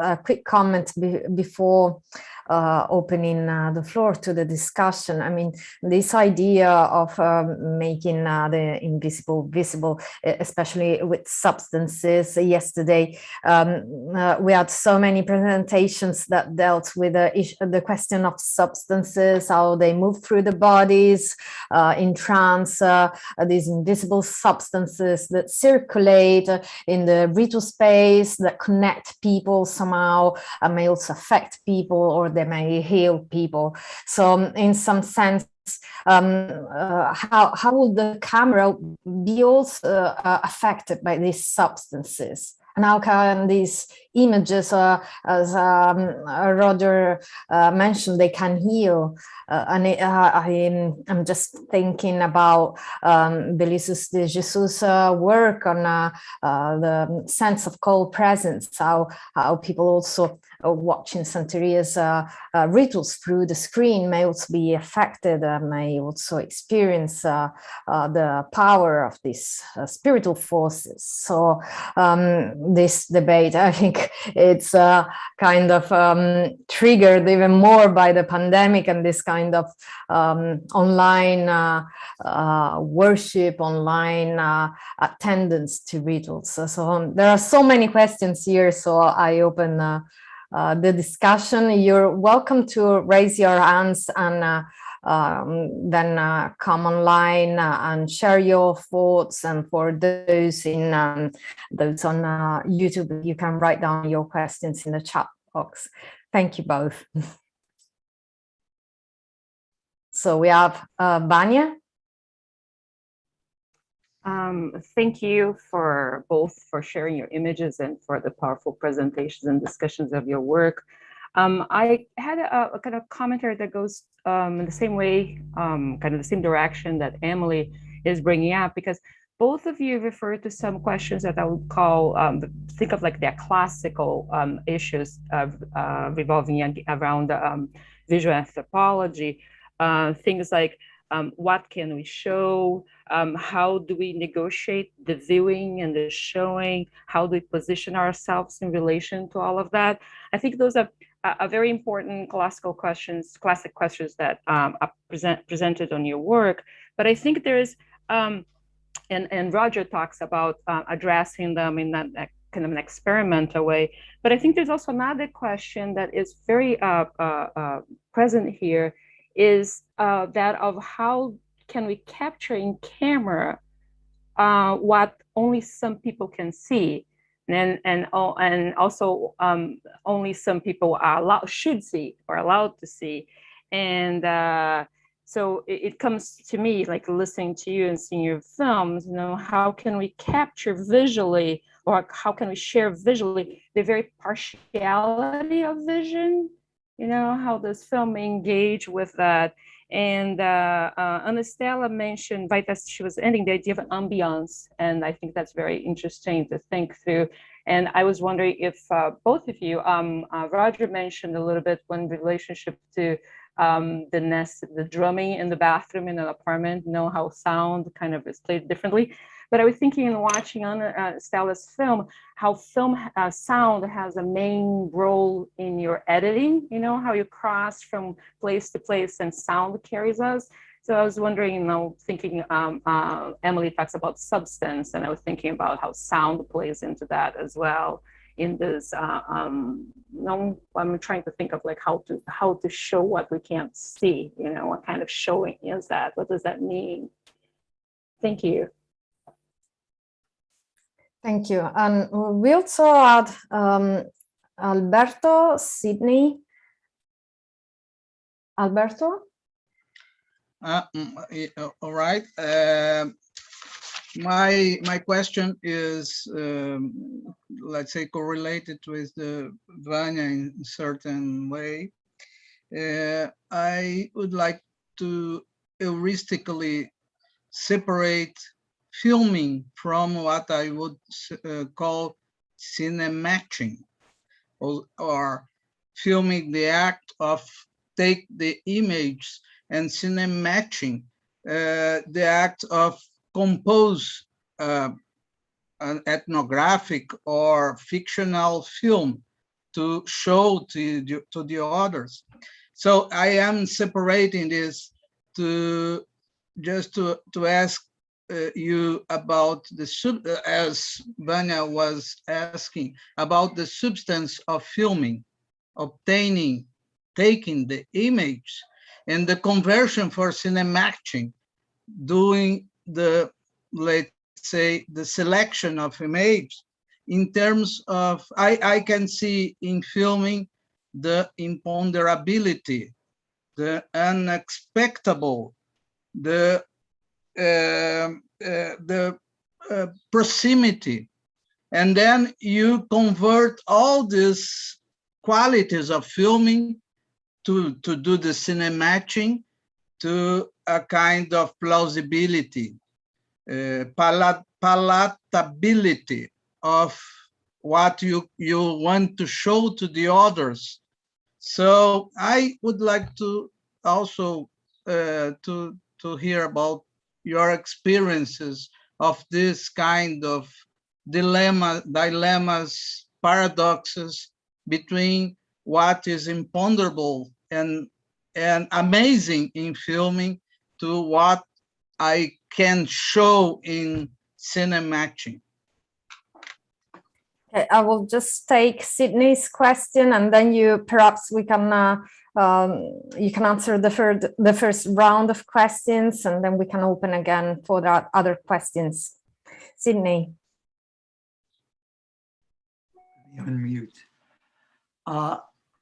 [SPEAKER 1] a quick comment before opening the floor to the discussion. I mean, this idea of making the invisible visible, especially with substances. Yesterday, we had so many presentations that dealt with the question of substances, how they move through the bodies in trance, these invisible substances that circulate in the ritual space, that connect people somehow, may also affect people, or they may heal people. So in some sense, how will the camera be also affected by these substances? And how can these images, as Roger mentioned, they can heal? And I'm just thinking about Belícios de Jesus' work on the sense of cold presence, how people also watching Santeria's rituals through the screen may also be affected, may also experience the power of these spiritual forces. So this debate, I think it's kind of triggered even more by the pandemic and this kind of online worship, online attendance to rituals. So there are so many questions here, so I open the discussion. You're welcome to raise your hands and then come online and share your thoughts. And for those on YouTube, you can write down your questions in the chat box. Thank you both. So we have Vanya.
[SPEAKER 16] Thank you for both for sharing your images and for the powerful presentations and discussions of your work. I had a kind of commentary that goes in the same way, kind of the same direction that Emily is bringing up, because both of you referred to some questions that I would call, think of like the classical issues of revolving around visual anthropology, things like what can we show? How do we negotiate the viewing and the showing? How do we position ourselves in relation to all of that? I think those are very important classic questions that are presented on your work. But I think there is, and Roger talks about addressing them in that kind of an experimental way. But I think there's also another question that is very present here, is that of how can we capture in camera what only some people can see, and also only some people are should see or allowed to see. And so it comes to me, like listening to you and seeing your films, you know, how can we capture visually, or how can we share visually the very partiality of vision? You know, how does film engage with that? And Ana Stela mentioned, right as she was ending, the idea of ambiance. And I think that's very interesting to think through. And I was wondering if both of you, Roger mentioned a little bit when relationship to the drumming in the bathroom in an apartment, you know, how sound kind of is played differently. But I was thinking in watching Ana Stela's film, how sound has a main role in your editing, you know, how you cross from place to place and sound carries us. So I was wondering, you know, thinking, Emily talks about substance, and I was thinking about how sound plays into that as well. In this, you know, I'm trying to think of like how to show what we can't see, you know, what kind of showing is that? What does that mean? Thank you.
[SPEAKER 1] Thank you. And we also had Alberto, Sydney. Alberto?
[SPEAKER 2] All right. My question is, let's say, correlated with the Vanya in a certain way. I would like to heuristically separate filming from what I would call cinematching, or filming the act of take the image, and cinematching the act of compose an ethnographic or fictional film to show to the others. So I am separating this to just to ask you about the as Vanya was asking about the substance of filming, obtaining, taking the image, and the conversion for cinematching, doing the, let's say, the selection of image in terms of, I can see in filming the imponderability, the unexpectable, the proximity, and then you convert all these qualities of filming to do the cinematching to a kind of plausibility, palatability of what you want to show to the others. So I would like to also to hear about your experiences of this kind of dilemmas, paradoxes between what is imponderable and amazing in filming to what I can show in cinematching.
[SPEAKER 1] Okay, I will just take Sydney's question, and then perhaps we can you can answer the first round of questions, and then we can open again for the other questions. Sydney.
[SPEAKER 17] Unmute.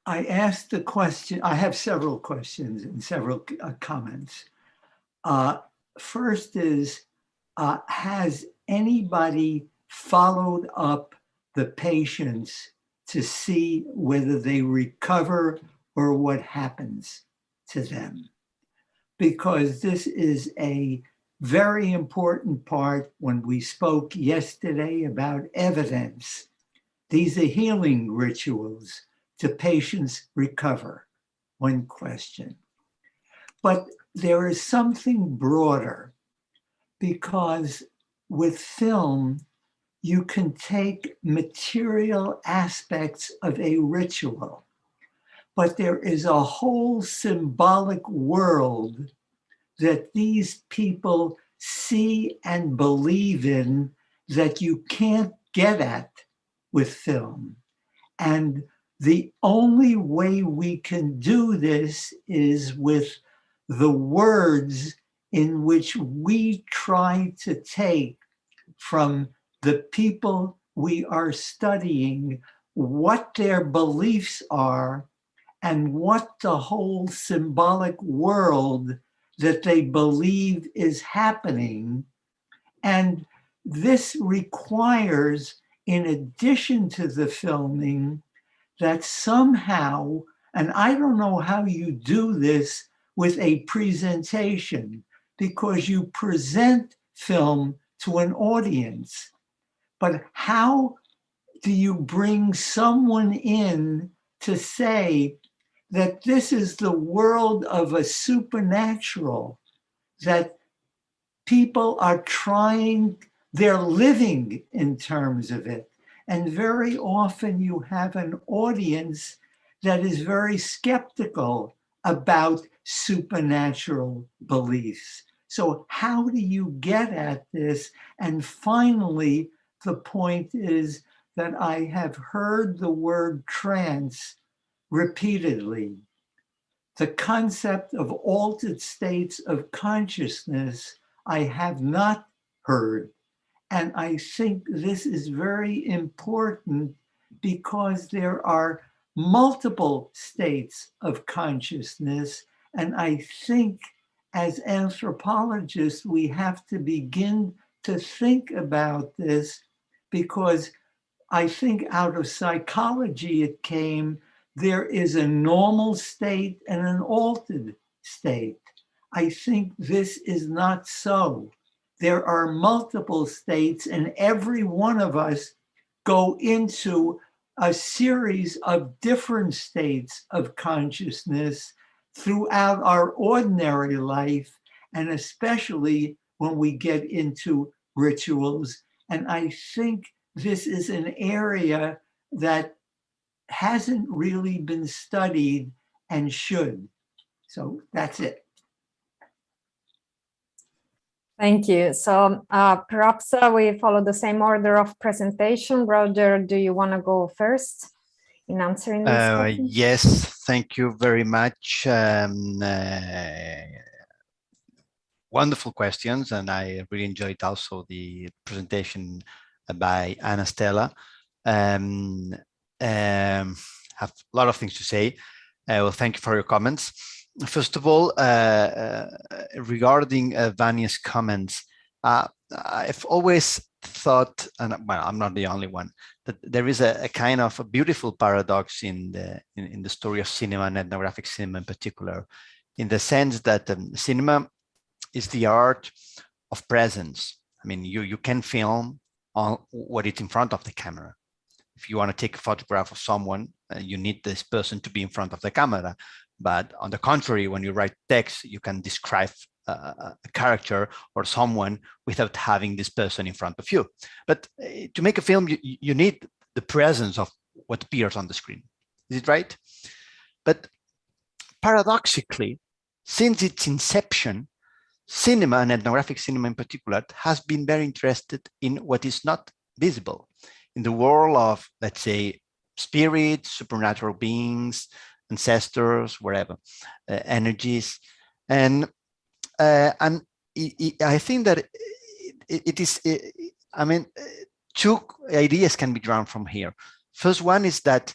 [SPEAKER 17] I asked the question, I have several questions and several comments. First is, has anybody followed up the patients to see whether they recover or what happens to them? Because this is a very important part when we spoke yesterday about evidence. These are healing rituals to patients recover. One question. But there is something broader, because with film, you can take material aspects of a ritual, but there is a whole symbolic world that these people see and believe in that you can't get at with film. And the only way we can do this is with the words in which we try to take from the people we are studying what their beliefs are and what the whole symbolic world that they believe is happening. And this requires, in addition to the filming, that somehow, and I don't know how you do this with a presentation, because you present film to an audience, but how do you bring someone in to say that this is the world of a supernatural, that people are trying, they're living in terms of it. And very often you have an audience that is very skeptical about supernatural beliefs. So how do you get at this? And finally, the point is that I have heard the word trance repeatedly. The concept of altered states of consciousness I have not heard. And I think this is very important because there are multiple states of consciousness. And I think as anthropologists, we have to begin to think about this, because I think out of psychology it came, there is a normal state and an altered state. I think this is not so. There are multiple states, and every one of us go into a series of different states of consciousness throughout our ordinary life, and especially when we get into rituals. And I think this is an area that hasn't really been studied and should. So that's it.
[SPEAKER 1] Thank you. So perhaps we follow the same order of presentation. Roger, do you want to go first in answering this question?
[SPEAKER 3] Yes, thank you very much. Wonderful questions, and I really enjoyed also the presentation by Ana Stela. Have a lot of things to say. Well, thank you for your comments. First of all, regarding Vanya's comments, I've always thought, and well, I'm not the only one, that there is a kind of a beautiful paradox in the story of cinema and ethnographic cinema in particular, in the sense that cinema is the art of presence. I mean, you can film on what is in front of the camera. If you want to take a photograph of someone, you need this person to be in front of the camera. But on the contrary, when you write text, you can describe a character or someone without having this person in front of you. But to make a film, you need the presence of what appears on the screen. Is it right? But paradoxically, since its inception, cinema, and ethnographic cinema in particular, has been very interested in what is not visible, in the world of, let's say, spirits, supernatural beings, ancestors, wherever, energies. And I think that it is, I mean, two ideas can be drawn from here. First one is that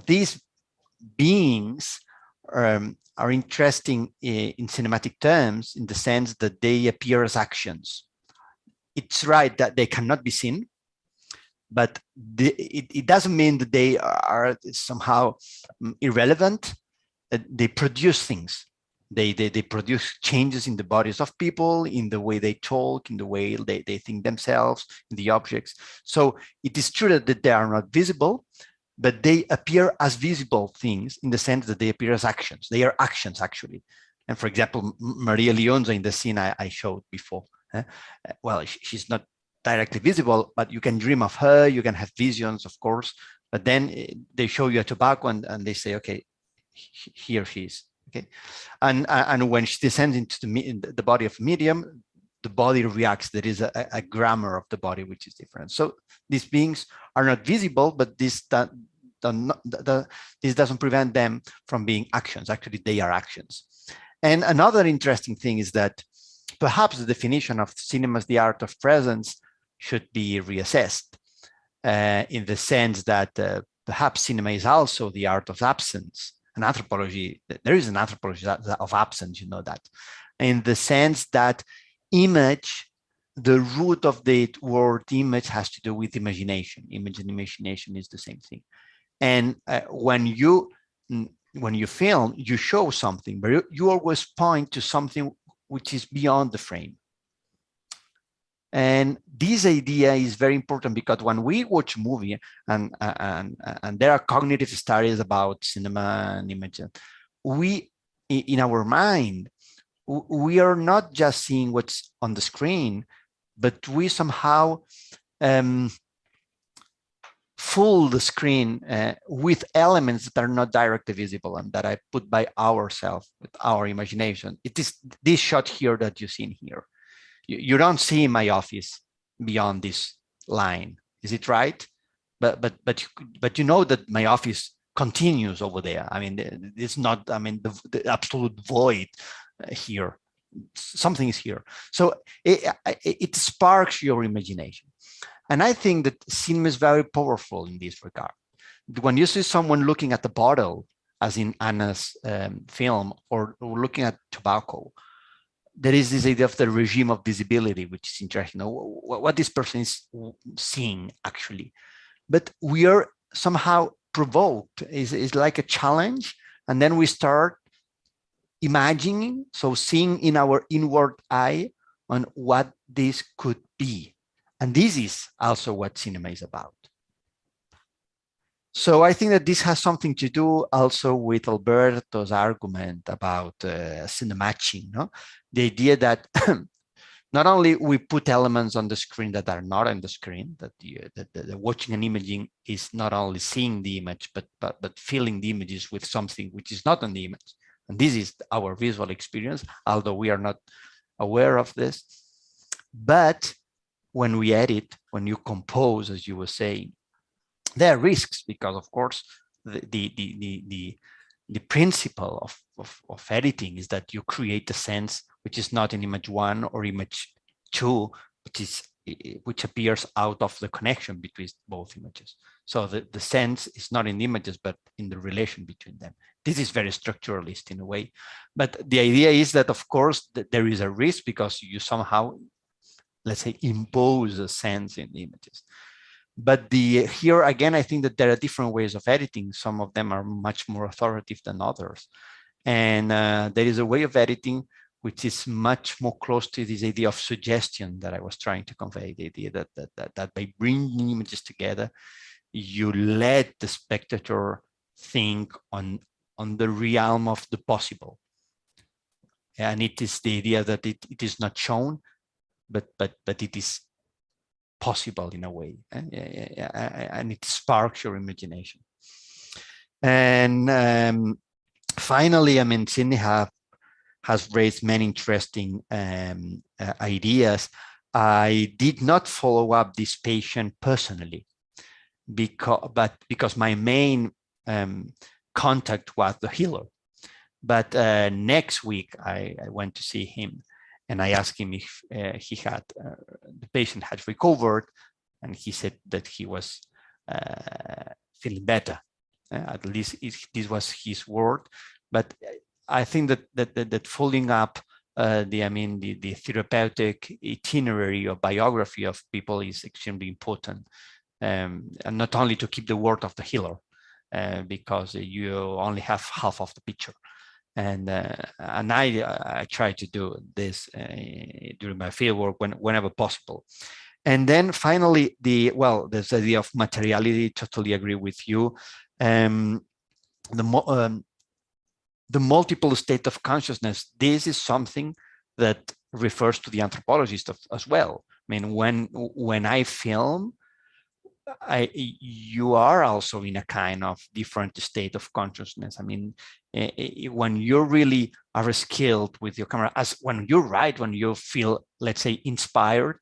[SPEAKER 3] these beings are interesting in cinematic terms, in the sense that they appear as actions. It's right that they cannot be seen, but it doesn't mean that they are somehow irrelevant. They produce things. They produce changes in the bodies of people, in the way they talk, in the way they think themselves, in the objects. So it is true that they are not visible, but they appear as visible things in the sense that they appear as actions. They are actions, actually. And for example, Maria Leonza in the scene I showed before, well, she's not directly visible, but you can dream of her, you can have visions, of course, but then they show you a tobacco and they say, okay, here she is, okay? And when she descends into the body of a medium, the body reacts. There is a grammar of the body which is different. So these beings are not visible, but this doesn't prevent them from being actions. Actually, they are actions. And another interesting thing is that perhaps the definition of cinema as the art of presence should be reassessed in the sense that perhaps cinema is also the art of absence. An anthropology, there is an anthropology of absence, you know that, in the sense that image, the root of the word image has to do with imagination. Image and imagination is the same thing. And when you film, you show something, but you always point to something which is beyond the frame. And this idea is very important because when we watch a movie, and there are cognitive studies about cinema and image, we, in our mind, we are not just seeing what's on the screen, but we somehow fill the screen with elements that are not directly visible and that I put by ourselves, with our imagination. It is this shot here that you see in here. You don't see my office beyond this line, is it right? But you know that my office continues over there. I mean, it's not, I mean, the absolute void here. Something is here. So it sparks your imagination. And I think that cinema is very powerful in this regard. When you see someone looking at the bottle, as in Ana's film, or looking at tobacco, there is this idea of the regime of visibility, which is interesting. What this person is seeing, actually. But we are somehow provoked. It's like a challenge. And then we start imagining, so seeing in our inward eye on what this could be. And this is also what cinema is about. So I think that this has something to do also with Alberto's argument about cinematching, no? The idea that not only we put elements on the screen that are not on the screen, that the watching and imaging is not only seeing the image, but filling the images with something which is not on the image. And this is our visual experience, although we are not aware of this. But when we edit, when you compose, as you were saying, there are risks because, of course, the principle of editing is that you create a sense which is not in image 1 or image 2, which appears out of the connection between both images. So the sense is not in the images, but in the relation between them. This is very structuralist in a way. But the idea is that, of course, that there is a risk because you somehow, let's say, impose a sense in the images. But here again, I think that there are different ways of editing. Some of them are much more authoritative than others. And there is a way of editing which is much more close to this idea of suggestion that I was trying to convey, the idea that by bringing images together, you let the spectator think on the realm of the possible. And it is the idea that it is not shown, but it is possible in a way, and it sparks your imagination. And finally, I mean, Sydney has raised many interesting ideas. I did not follow up this patient personally, because my main contact was the healer. But next week, I went to see him. And I asked him if the patient had recovered, and he said that he was feeling better. At least this was his word. But I think that following up the therapeutic itinerary or biography of people is extremely important, and not only to keep the word of the healer, because you only have half of the picture. And I try to do this during my fieldwork whenever possible. And then finally, this idea of materiality, totally agree with you. The multiple state of consciousness, this is something that refers to the anthropologist as well. I mean, when I film, you are also in a kind of different state of consciousness. I mean, when you really are skilled with your camera, as when you write, when you feel, let's say, inspired,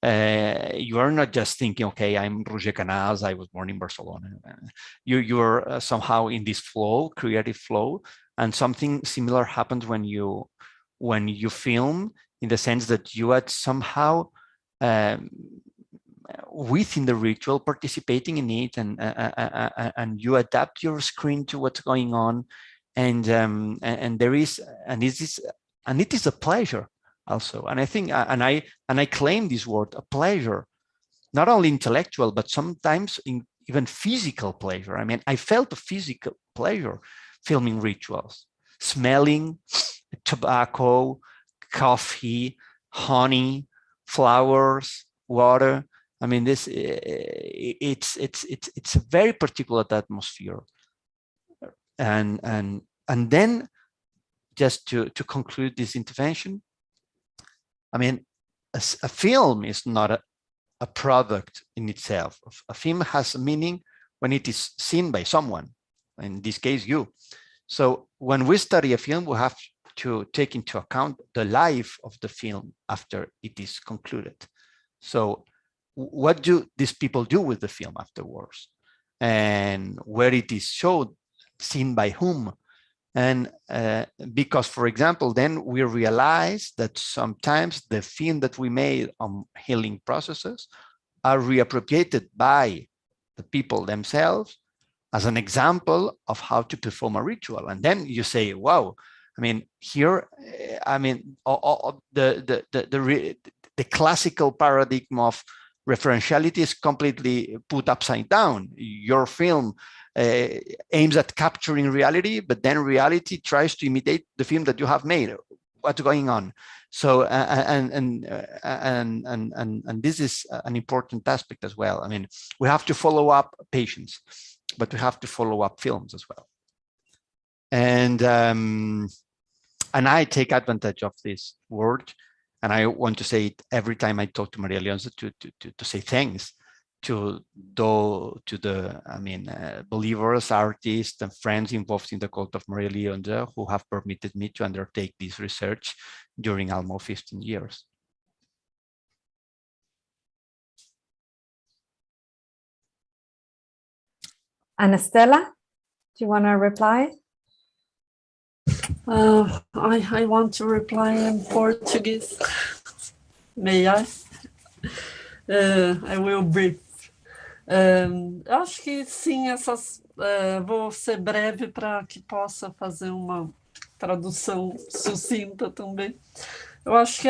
[SPEAKER 3] you are not just thinking, okay, I'm Roger Canals, I was born in Barcelona. You're somehow in this flow, creative flow, and something similar happens when you film, in the sense that you are somehow within the ritual, participating in it, and you adapt your screen to what's going on, and it is a pleasure also. And I think, and I claim this word, a pleasure, not only intellectual, but sometimes even physical pleasure. I mean, I felt a physical pleasure filming rituals, smelling tobacco, coffee, honey, flowers, water. I mean, this it's a very particular atmosphere. And then, just to conclude this intervention, I mean, a film is not a product in itself. A film has a meaning when it is seen by someone, in this case, you. So when we study a film, we have to take into account the life of the film after it is concluded. So what do these people do with the film afterwards? And where it is showed, seen by whom? And because, for example, then we realize that sometimes the film that we made on healing processes are reappropriated by the people themselves as an example of how to perform a ritual. And then you say, wow, I mean, here, I mean, the classical paradigm of referentiality is completely put upside down. Your film aims at capturing reality, but then reality tries to imitate the film that you have made. What's going on? So and this is an important aspect as well. I mean, we have to follow up patients, but we have to follow up films as well. And I take advantage of this word, and I want to say it every time I talk to Maria Leonza to say thanks to the believers, artists, and friends involved in the cult of Maria Leonza, who have permitted me to undertake this research during almost 15 years.
[SPEAKER 1] Ana Stela, do you want to reply?
[SPEAKER 8] I want to reply in Portuguese. May I? I will brief. Acho que sim, vou ser breve para que possa fazer uma tradução sucinta também. Eu acho que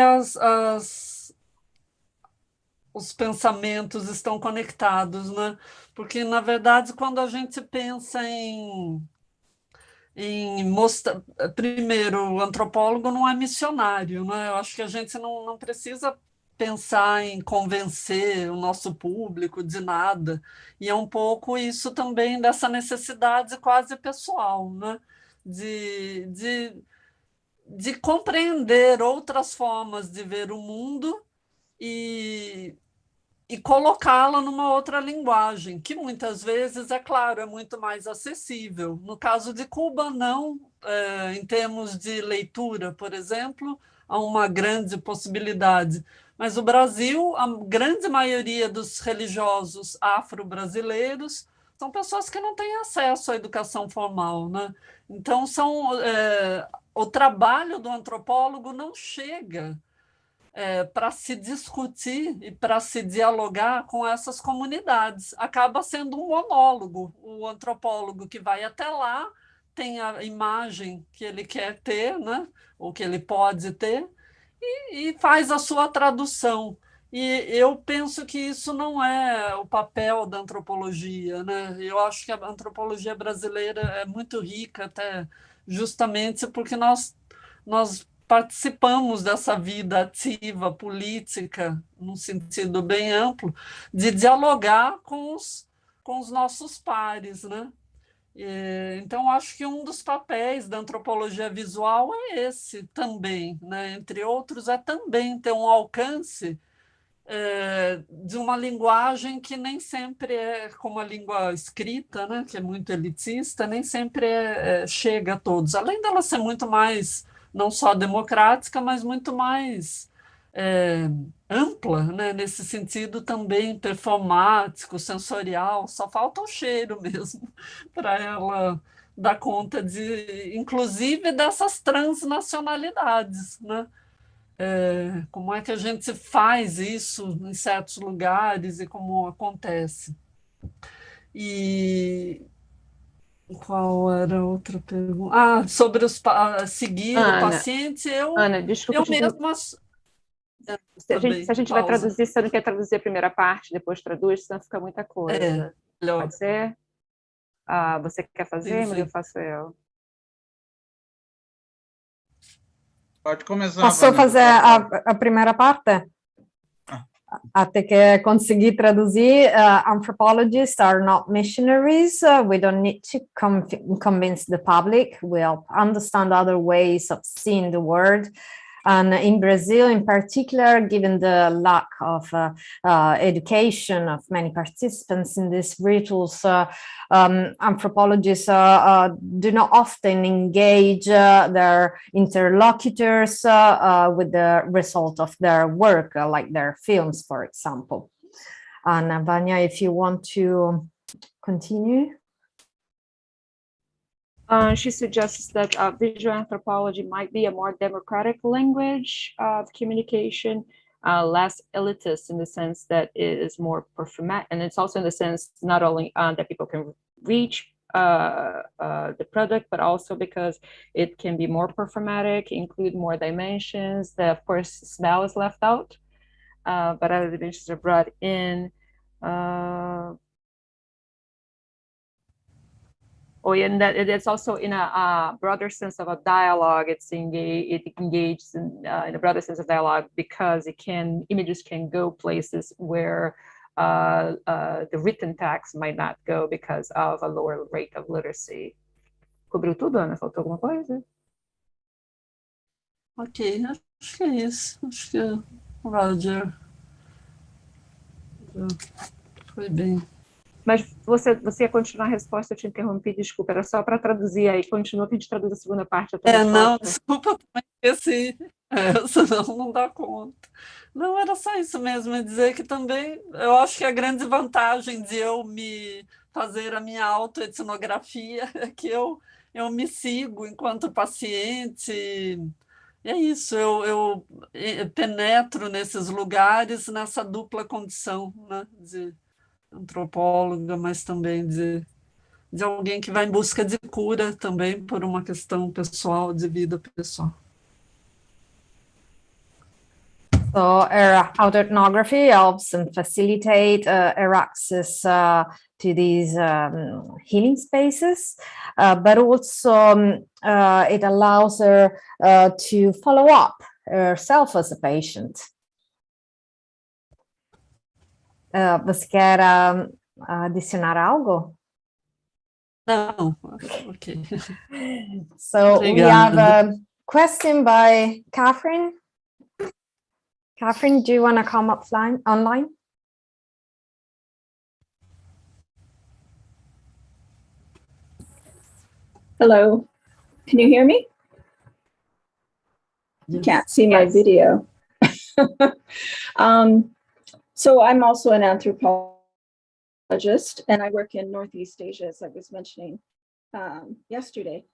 [SPEAKER 8] os pensamentos estão conectados, né? Porque, na verdade, quando a gente pensa em mostrar... Primeiro, o antropólogo não é missionário, né? Eu acho que a gente não precisa pensar em convencer o nosso público de nada. E é um pouco isso também dessa necessidade quase pessoal, né? De compreender outras formas de ver o mundo e colocá-la numa outra linguagem, que muitas vezes, é claro, é muito mais acessível. No caso de Cuba, não. Em termos de leitura, por exemplo, há uma grande possibilidade. Mas o Brasil, a grande maioria dos religiosos afro-brasileiros são pessoas que não têm acesso à educação formal, né? Então, o trabalho do antropólogo não chega para se discutir e para se dialogar com essas comunidades. Acaba sendo um monólogo. O antropólogo que vai até lá tem a imagem que ele quer ter, né? Ou que ele pode ter, e faz a sua tradução. E eu penso que isso não é o papel da antropologia, né? Eu acho que a antropologia brasileira é muito rica, até justamente porque nós participamos dessa vida ativa política, num sentido bem amplo, de dialogar com os nossos pares, né? Então, acho que um dos papéis da antropologia visual é esse também, né? Entre outros, é também ter um alcance de uma linguagem que nem sempre é como a língua escrita, né? Que é muito elitista, nem sempre chega a todos. Além dela ser muito mais, não só democrática, mas muito mais ampla, né? Nesse sentido também performático, sensorial, só falta o cheiro mesmo para ela dar conta inclusive dessas transnacionalidades, né? Como é que a gente faz isso em certos lugares e como acontece. E qual era a outra pergunta? Sobre seguir o paciente,
[SPEAKER 16] Ana, desculpa,
[SPEAKER 8] eu mesma...
[SPEAKER 16] Se a gente vai traduzir, você não quer traduzir a primeira parte, depois traduz, senão fica muita coisa. Pode ser? Você quer fazer, mas eu faço eu.
[SPEAKER 2] Pode começar.
[SPEAKER 1] Posso fazer a primeira parte? Até que conseguir traduzir. Anthropologists are not missionaries. We don't need to convince the public. We'll understand other ways of seeing the world. And in Brazil, in particular, given the lack of education of many participants in these rituals, anthropologists do not often engage their interlocutors with the result of their work, like their films, for example. And Vanya, if you want to continue.
[SPEAKER 16] She suggests that visual anthropology might be a more democratic language of communication, less elitist in the sense that it is more performatic, and it's also in the sense not only that people can reach the product, but also because it can be more performatic, include more dimensions. Of course, smell is left out, but other dimensions are brought in. And that it's also in a broader sense of a dialogue. It engages in a broader sense of dialogue because images can go places where the written text might not go because of a lower rate of literacy. Cobriu tudo, Ana? Faltou alguma coisa?
[SPEAKER 8] Ok, acho que é isso. Acho que Roger foi bem.
[SPEAKER 16] Mas você ia continuar a resposta, eu te interrompi, desculpa, era só para traduzir aí, continua que a gente traduz a segunda parte.
[SPEAKER 8] Não, desculpa, eu também esqueci, senão não dá conta. Não, era só isso mesmo, é dizer que também, eu acho que a grande vantagem de eu me fazer a minha autoetnografia é que eu me sigo enquanto paciente, e é isso, eu penetro nesses lugares nessa dupla condição, né, de antropóloga, mas também de alguém que vai em busca de cura também por uma questão pessoal, de vida pessoal.
[SPEAKER 1] So ethnography helps and facilitate access to these healing spaces, but also it allows her to follow up herself as a patient. Você quer adicionar algo?
[SPEAKER 8] Não, ok.
[SPEAKER 1] So we have a question by Catherine. Catherine, do you want to come up online?
[SPEAKER 18] Hello, can you hear me? You can't see my video. So I'm also an anthropologist and I work in Northeast Asia, as I was mentioning yesterday.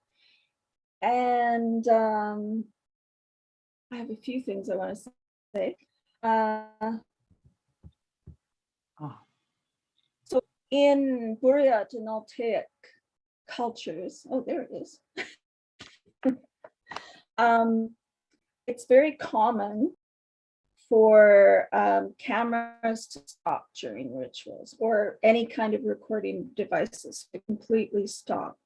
[SPEAKER 18] And I have a few things I want to say. So in Buryat and Altaic cultures, oh, there it is. It's very common for cameras to stop during rituals or any kind of recording devices to completely stop.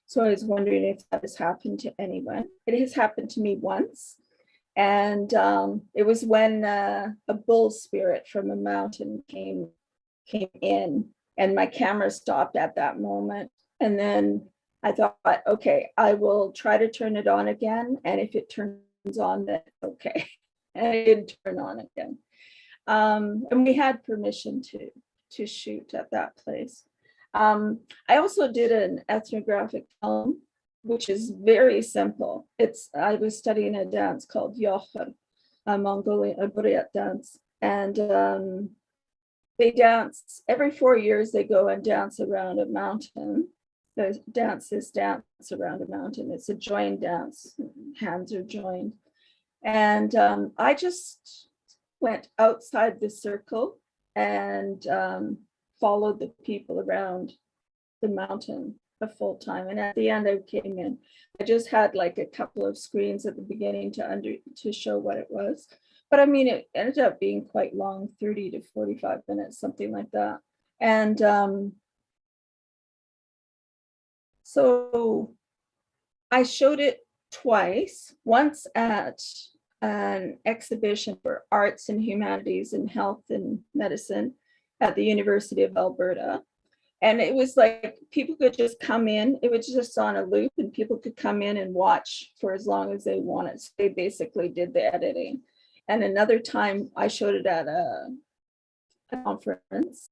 [SPEAKER 18] So I was wondering if that has happened to anyone. It has happened to me once. And it was when a bull spirit from a mountain came in, and my camera stopped at that moment. And then I thought, okay, I will try to turn it on again. And if it turns on, then okay. And it didn't turn on again. And we had permission to shoot at that place. I also did an ethnographic film, which is very simple. I was studying a dance called Yochar, a Mongolian Buryat dance. And they dance, every 4 years they go and dance around a mountain. The dance is dance around a mountain. It's a joined dance, hands are joined. And I just went outside the circle and followed the people around the mountain a full time. And at the end I came in. I just had like a couple of screens at the beginning to show what it was. But I mean, it ended up being quite long, 30 to 45 minutes, something like that. And so I showed it twice, once at an exhibition for arts and humanities and health and medicine at the University of Alberta. And it was like people could just come in, it was just on a loop, and people could come in and watch for as long as they wanted. So they basically did the editing. And another time I showed it at a conference,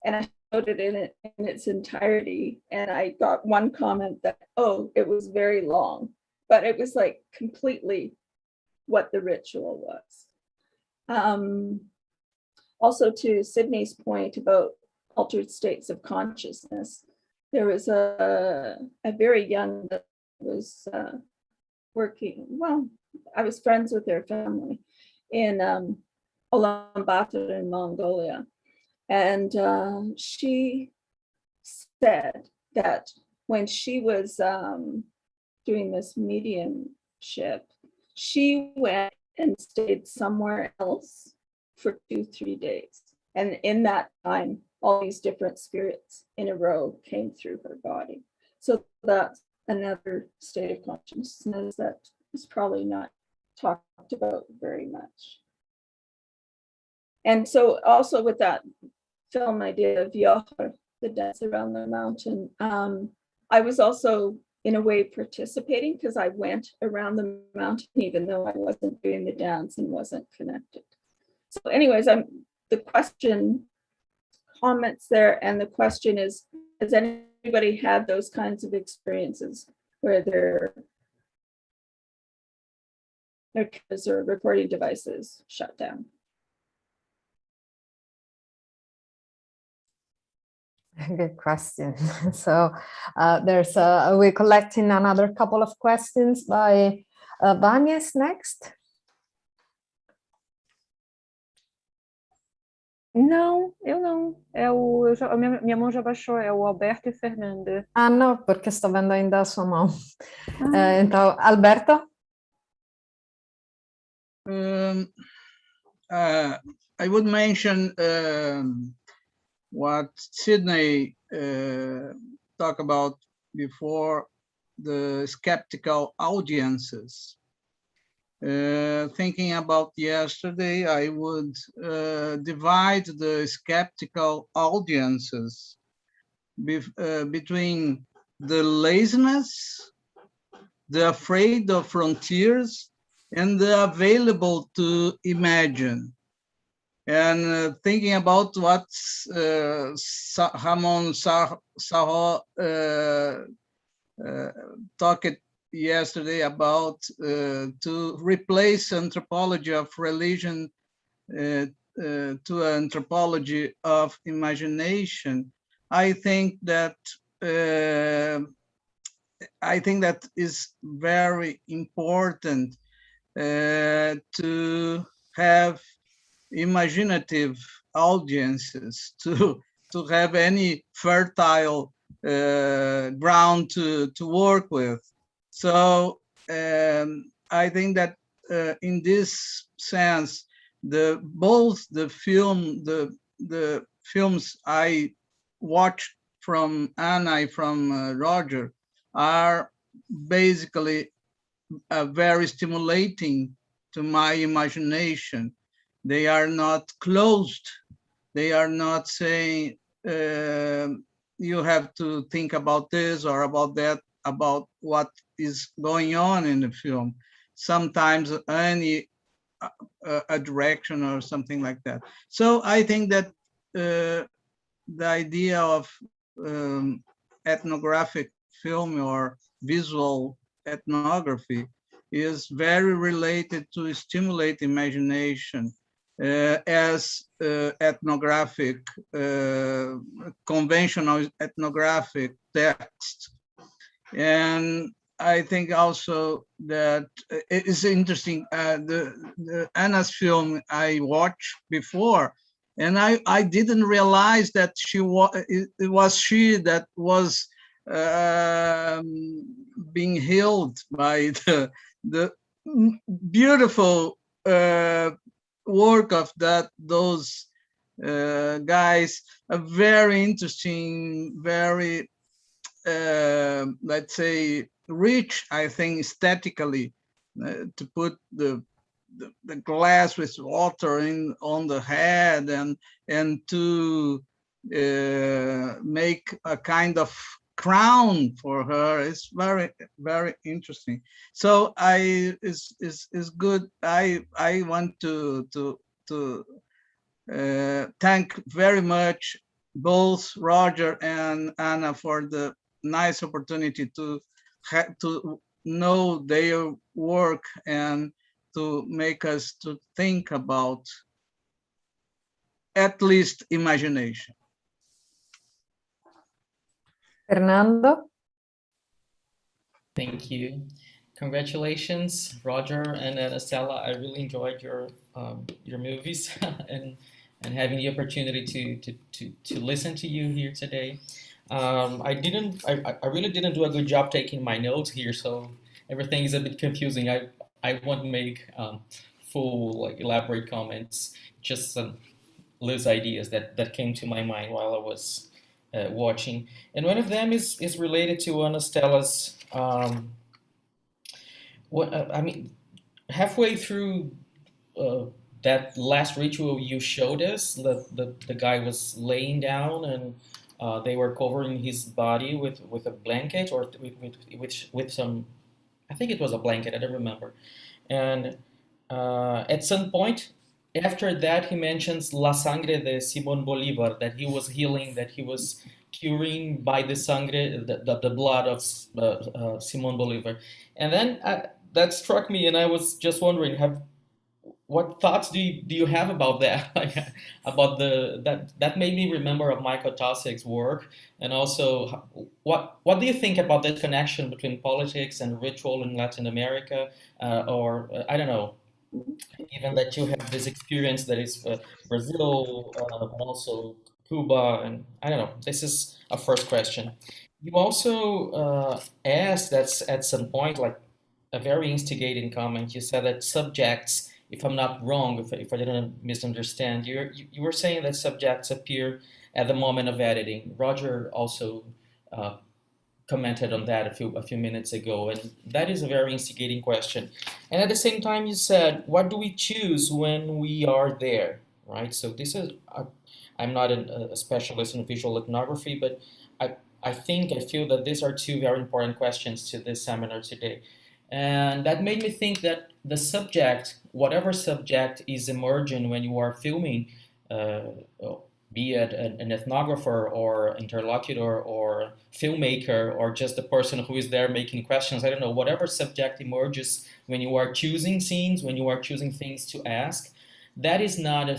[SPEAKER 18] and I showed it in its entirety. And I got one comment that, oh, it was very long, but it was like completely what the ritual was. Also, to Sydney's point about altered states of consciousness, there was a very young that was working, well, I was friends with their family in Ulaanbaatar in Mongolia. And she said that when she was doing this mediumship, she went and stayed somewhere else for 2-3 days. And in that time, all these different spirits in a row came through her body. So that's another state of consciousness that is probably not talked about very much. And so also with that film idea of Yochar, the dance around the mountain, I was also in a way participating because I went around the mountain even though I wasn't doing the dance and wasn't connected. So anyways, the question, comments there, and the question is, has anybody had those kinds of experiences where their cameras or recording devices shut down?
[SPEAKER 1] Good question. So we're collecting another couple of questions by Vanya's next.
[SPEAKER 16] Não, eu não. Minha mão já baixou, é o Alberto e Fernanda.
[SPEAKER 1] Ah, não, porque estou vendo ainda a sua mão. Então, Alberto?
[SPEAKER 2] I would mention what Sydney talked about before, the skeptical audiences. Thinking about yesterday, I would divide the skeptical audiences between the laziness, the afraid of frontiers, and the available to imagine. And thinking about what Ramon Sarro talked yesterday about to replace anthropology of religion to anthropology of imagination. I think that is very important to have imaginative audiences, to have any fertile ground to work with. So I think that in this sense, both the films I watched from Ana, from Roger, are basically very stimulating to my imagination. They are not closed. They are not saying you have to think about this or about that, about what is going on in the film. Sometimes any a direction or something like that. So I think that the idea of ethnographic film or visual ethnography is very related to stimulate imagination as ethnographic, conventional ethnographic text. And I think also that it is interesting, the Ana's film I watched before, and I didn't realize that it was she that was being held by the beautiful work of those guys. A very interesting, very let's say rich, I think, aesthetically, to put the glass with water on the head and to make a kind of crown for her. It's very, very interesting. So it's good. I want to thank very much both Roger and Ana for the nice opportunity to know their work and to make us to think about at least imagination.
[SPEAKER 1] Fernando?
[SPEAKER 9] Thank you. Congratulations, Roger and Ana Stela. I really enjoyed your movies and having the opportunity to listen to you here today. I really didn't do a good job taking my notes here, so everything is a bit confusing. I won't make full elaborate comments, just some loose ideas that came to my mind while I was watching. And one of them is related to Ana Stela's halfway through that last ritual you showed us, the guy was laying down and they were covering his body with a blanket or with some, I think it was a blanket, I don't remember. And at some point after that, he mentions La Sangre de Simón Bolívar, that he was healing, that he was curing by the sangre, the blood of Simón Bolívar. And then that struck me, and I was just wondering, what thoughts do you have about that? About that made me remember of Michael Tosik's work, and also what do you think about the connection between politics and ritual in Latin America, or I don't know, given that you have this experience that is Brazil, but also Cuba, and I don't know. This is a first question. You also asked that at some point, like a very instigating comment. You said that subjects, if I'm not wrong, if I didn't misunderstand, you were saying that subjects appear at the moment of editing. Roger also commented on that a few minutes ago, and that is a very instigating question. And at the same time, you said, what do we choose when we are there, right? So this is, I'm not a specialist in visual ethnography, but I feel that these are two very important questions to this seminar today. And that made me think that the subject, whatever subject is emerging when you are filming, be it an ethnographer or interlocutor or filmmaker or just the person who is there making questions, I don't know, whatever subject emerges when you are choosing scenes, when you are choosing things to ask, that is not a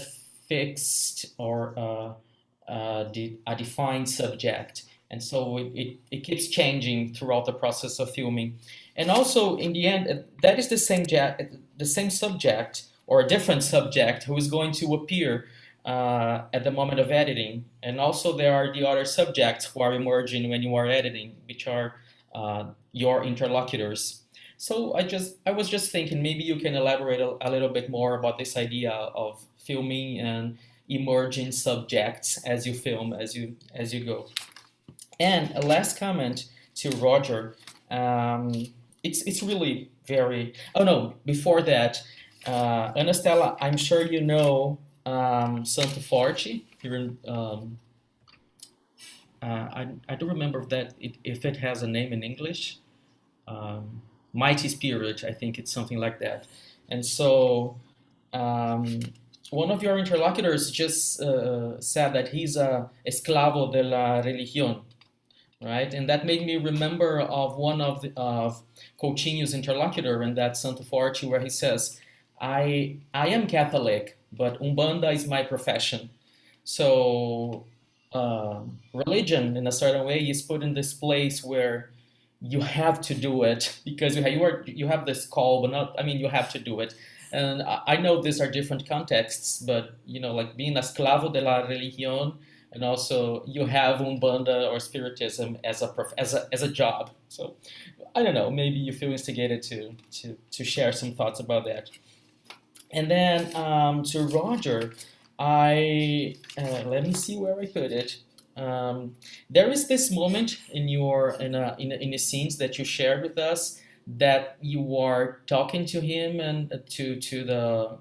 [SPEAKER 9] fixed or a defined subject. And so it keeps changing throughout the process of filming. And also, in the end, that is the same subject or a different subject who is going to appear at the moment of editing. And also there are the other subjects who are emerging when you are editing, which are your interlocutors. So I was just thinking maybe you can elaborate a little bit more about this idea of filming and emerging subjects as you film, as you go. And a last comment to Roger. It's really very, oh no, before that, Ana Stela, I'm sure you know Santo Forte here in, I don't remember if it has a name in English. Mighty Spirit, I think it's something like that. And so one of your interlocutors just said that he's a esclavo de la religión, right? And that made me remember of one of Coutinho's interlocutor in that Santo Forte, where he says, I am Catholic, but Umbanda is my profession. So religion, in a certain way, is put in this place where you have to do it because you have this call, but not, I mean, you have to do it. And I know these are different contexts, but like being esclavo de la religión, and also you have Umbanda or Spiritism as a job. So I don't know, maybe you feel instigated to share some thoughts about that. And then to Roger, let me see where I put it. There is this moment in the scenes that you shared with us that you are talking to him and to the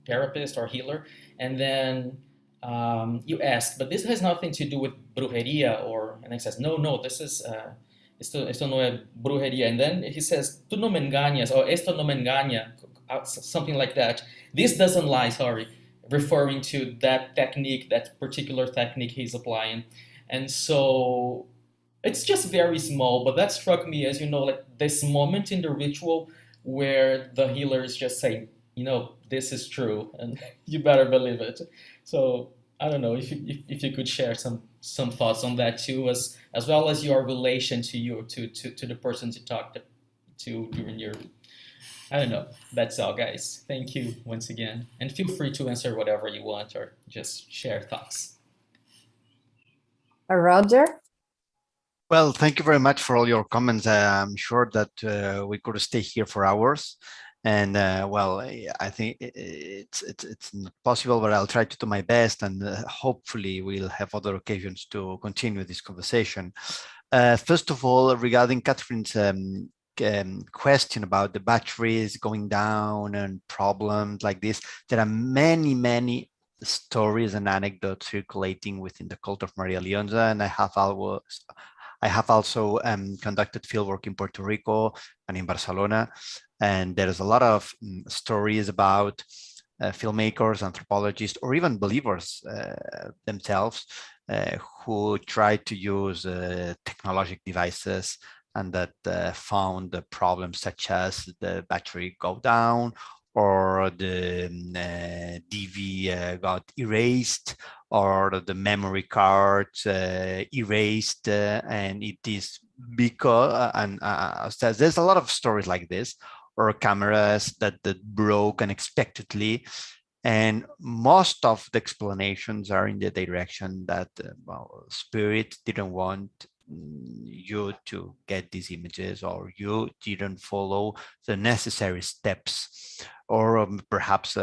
[SPEAKER 9] therapist or healer, and then you ask, but this has nothing to do with brujeria, and he says, no, this is esto no es brujeria, and then he says, tú no me engañas, or esto no me engaña, something like that. This doesn't lie, sorry, referring to that technique, that particular technique he's applying. And so it's just very small, but that struck me as, like this moment in the ritual where the healer is just saying, this is true and you better believe it. So I don't know if you could share some thoughts on that too, as well as your relation to the persons you talked to during your, I don't know. That's all, guys. Thank you once again. And feel free to answer whatever you want or just share thoughts.
[SPEAKER 1] Roger?
[SPEAKER 3] Well, thank you very much for all your comments. I'm sure that we could stay here for hours. And well, I think it's not possible, but I'll try to do my best. And hopefully we'll have other occasions to continue this conversation. First of all, regarding Catherine's question about the batteries going down and problems like this, there are many stories and anecdotes circulating within the cult of Maria Leonza, and I have also conducted fieldwork in Puerto Rico and in Barcelona, and there's a lot of stories about filmmakers, anthropologists, or even believers themselves who try to use technologic devices and that found the problems such as the battery go down, or the DV got erased, or the memory card erased, and it is because, there's a lot of stories like this, or cameras that broke unexpectedly. And most of the explanations are in the direction that spirit didn't want you to get these images, or you didn't follow the necessary steps, or perhaps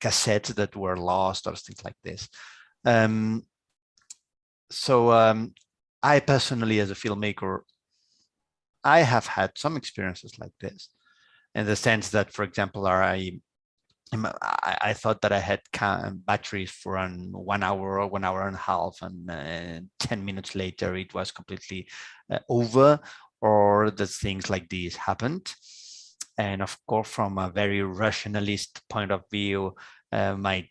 [SPEAKER 3] cassettes that were lost or things like this. So I personally, as a filmmaker, I have had some experiences like this, in the sense that, for example, I thought that I had batteries for 1 hour or 1 hour and a half, and 10 minutes later it was completely over, or the things like this happened. And of course, from a very rationalist point of view, my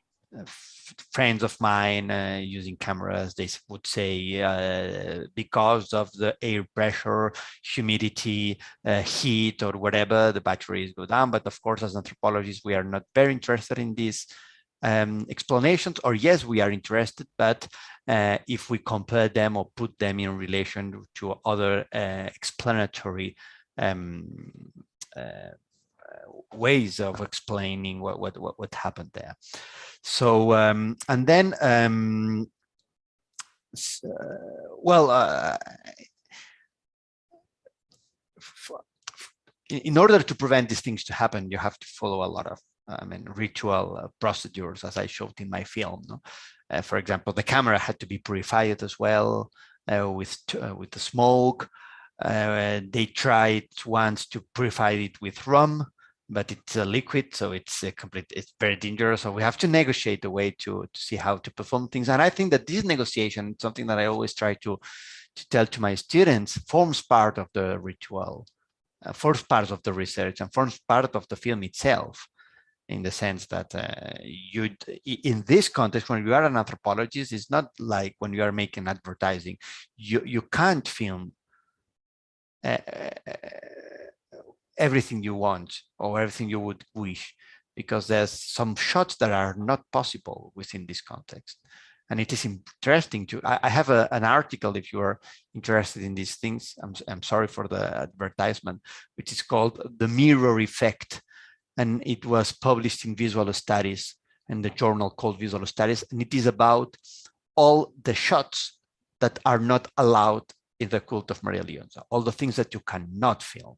[SPEAKER 3] friends of mine using cameras, they would say because of the air pressure, humidity, heat, or whatever, the batteries go down. But of course, as anthropologists, we are not very interested in these explanations, or yes, we are interested, but if we compare them or put them in relation to other explanatory ways of explaining what happened there. So and then in order to prevent these things to happen, you have to follow a lot of ritual procedures, as I showed in my film. No? For example, the camera had to be purified as well with the smoke. They tried once to purify it with rum, but it's a liquid, so it's very dangerous. So we have to negotiate the way to see how to perform things. And I think that this negotiation, something that I always try to tell to my students, forms part of the ritual, forms part of the research, and forms part of the film itself, in the sense that in this context, when you are an anthropologist, it's not like when you are making advertising. You can't film everything you want or everything you would wish, because there's some shots that are not possible within this context. And it is interesting to, I have an article, if you are interested in these things, I'm sorry for the advertisement, which is called The Mirror Effect. And it was published in Visual Studies, in the journal called Visual Studies. And it is about all the shots that are not allowed in the cult of Maria Leonza, all the things that you cannot film.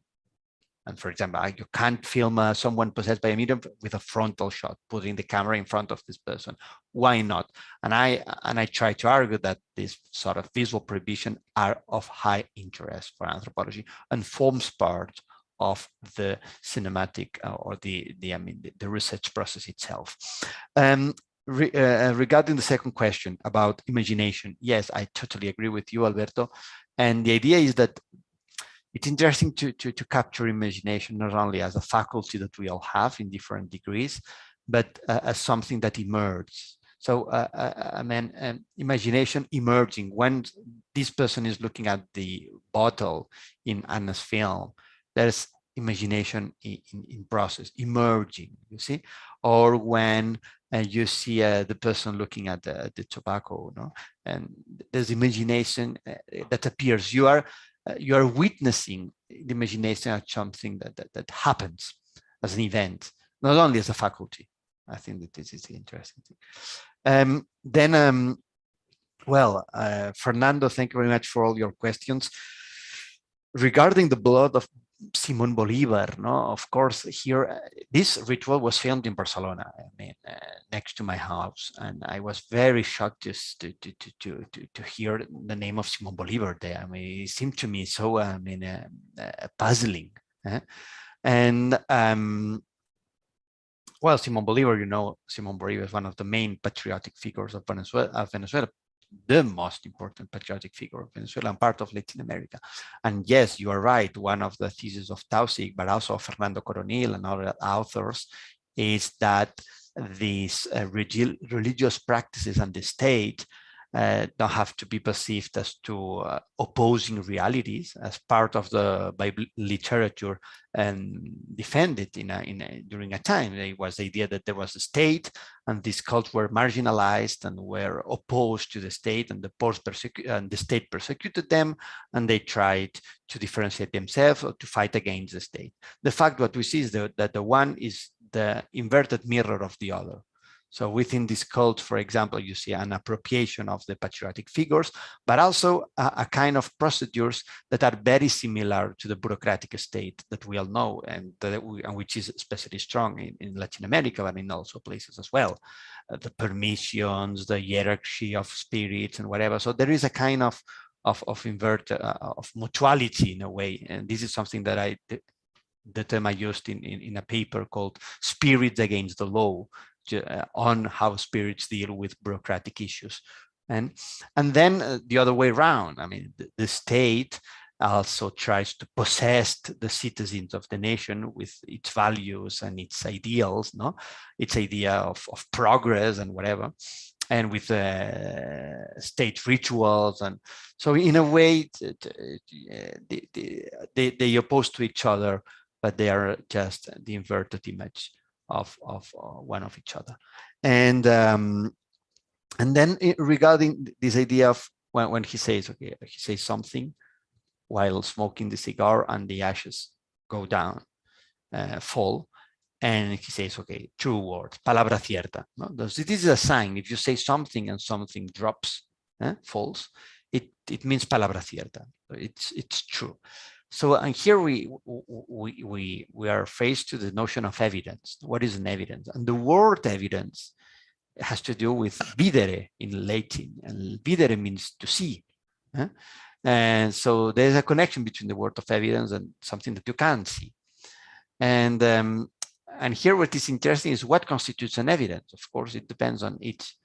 [SPEAKER 3] And for example, you can't film someone possessed by a medium with a frontal shot, putting the camera in front of this person. Why not? And I try to argue that this sort of visual prohibition are of high interest for anthropology and forms part of the cinematic or the research process itself. Regarding the second question about imagination, yes, I totally agree with you, Alberto. And the idea is that it's interesting to capture imagination not only as a faculty that we all have in different degrees, but as something that emerges. So imagination emerging when this person is looking at the bottle in Anna's film, there's imagination in process, emerging, you see? Or when you see the person looking at the tobacco, no? And there's imagination that appears. You are witnessing the imagination as something that happens as an event, not only as a faculty. I think that this is the interesting thing. Fernando, thank you very much for all your questions. Regarding the blood of Simón Bolívar, no, of course, here, this ritual was filmed in Barcelona, next to my house. And I was very shocked just to hear the name of Simón Bolívar there. I mean, it seemed to me so, puzzling. And, well, Simón Bolívar, you know, Simón Bolívar is one of the main patriotic figures of Venezuela, the most important patriotic figure of Venezuela and part of Latin America. And yes, you are right. One of the theses of Tausig, but also of Fernando Coronil and other authors, is that these religious practices and the state don't have to be perceived as two opposing realities, as part of the Bible literature and defended during a time. There was the idea that there was a state and these cults were marginalized and were opposed to the state, and the state persecuted them, and they tried to differentiate themselves or to fight against the state. The fact what we see is that the one is the inverted mirror of the other. So within this cult, for example, you see an appropriation of the patriotic figures, but also a kind of procedures that are very similar to the bureaucratic state that we all know, and which is especially strong in Latin America, but in also places as well. The permissions, the hierarchy of spirits and whatever. So there is a kind of mutuality in a way. And this is something that the term I used in a paper called Spirits Against the Law, on how spirits deal with bureaucratic issues. And then the other way around, I mean, the state also tries to possess the citizens of the nation with its values and its ideals, no? Its idea of progress and whatever, and with state rituals. And so in a way, they oppose to each other, but they are just the inverted image of one of each other. And then regarding this idea of when he says, okay, he says something while smoking the cigar and the ashes go down, fall, and he says, okay, true word, palabra cierta. No? This is a sign. If you say something and something drops, falls, it means palabra cierta. It's true. So, and here we are faced to the notion of evidence. What is an evidence? And the word evidence has to do with videre in Latin, and videre means to see. And so there's a connection between the word of evidence and something that you can't see. And And here what is interesting is what constitutes an evidence. Of course, it depends on each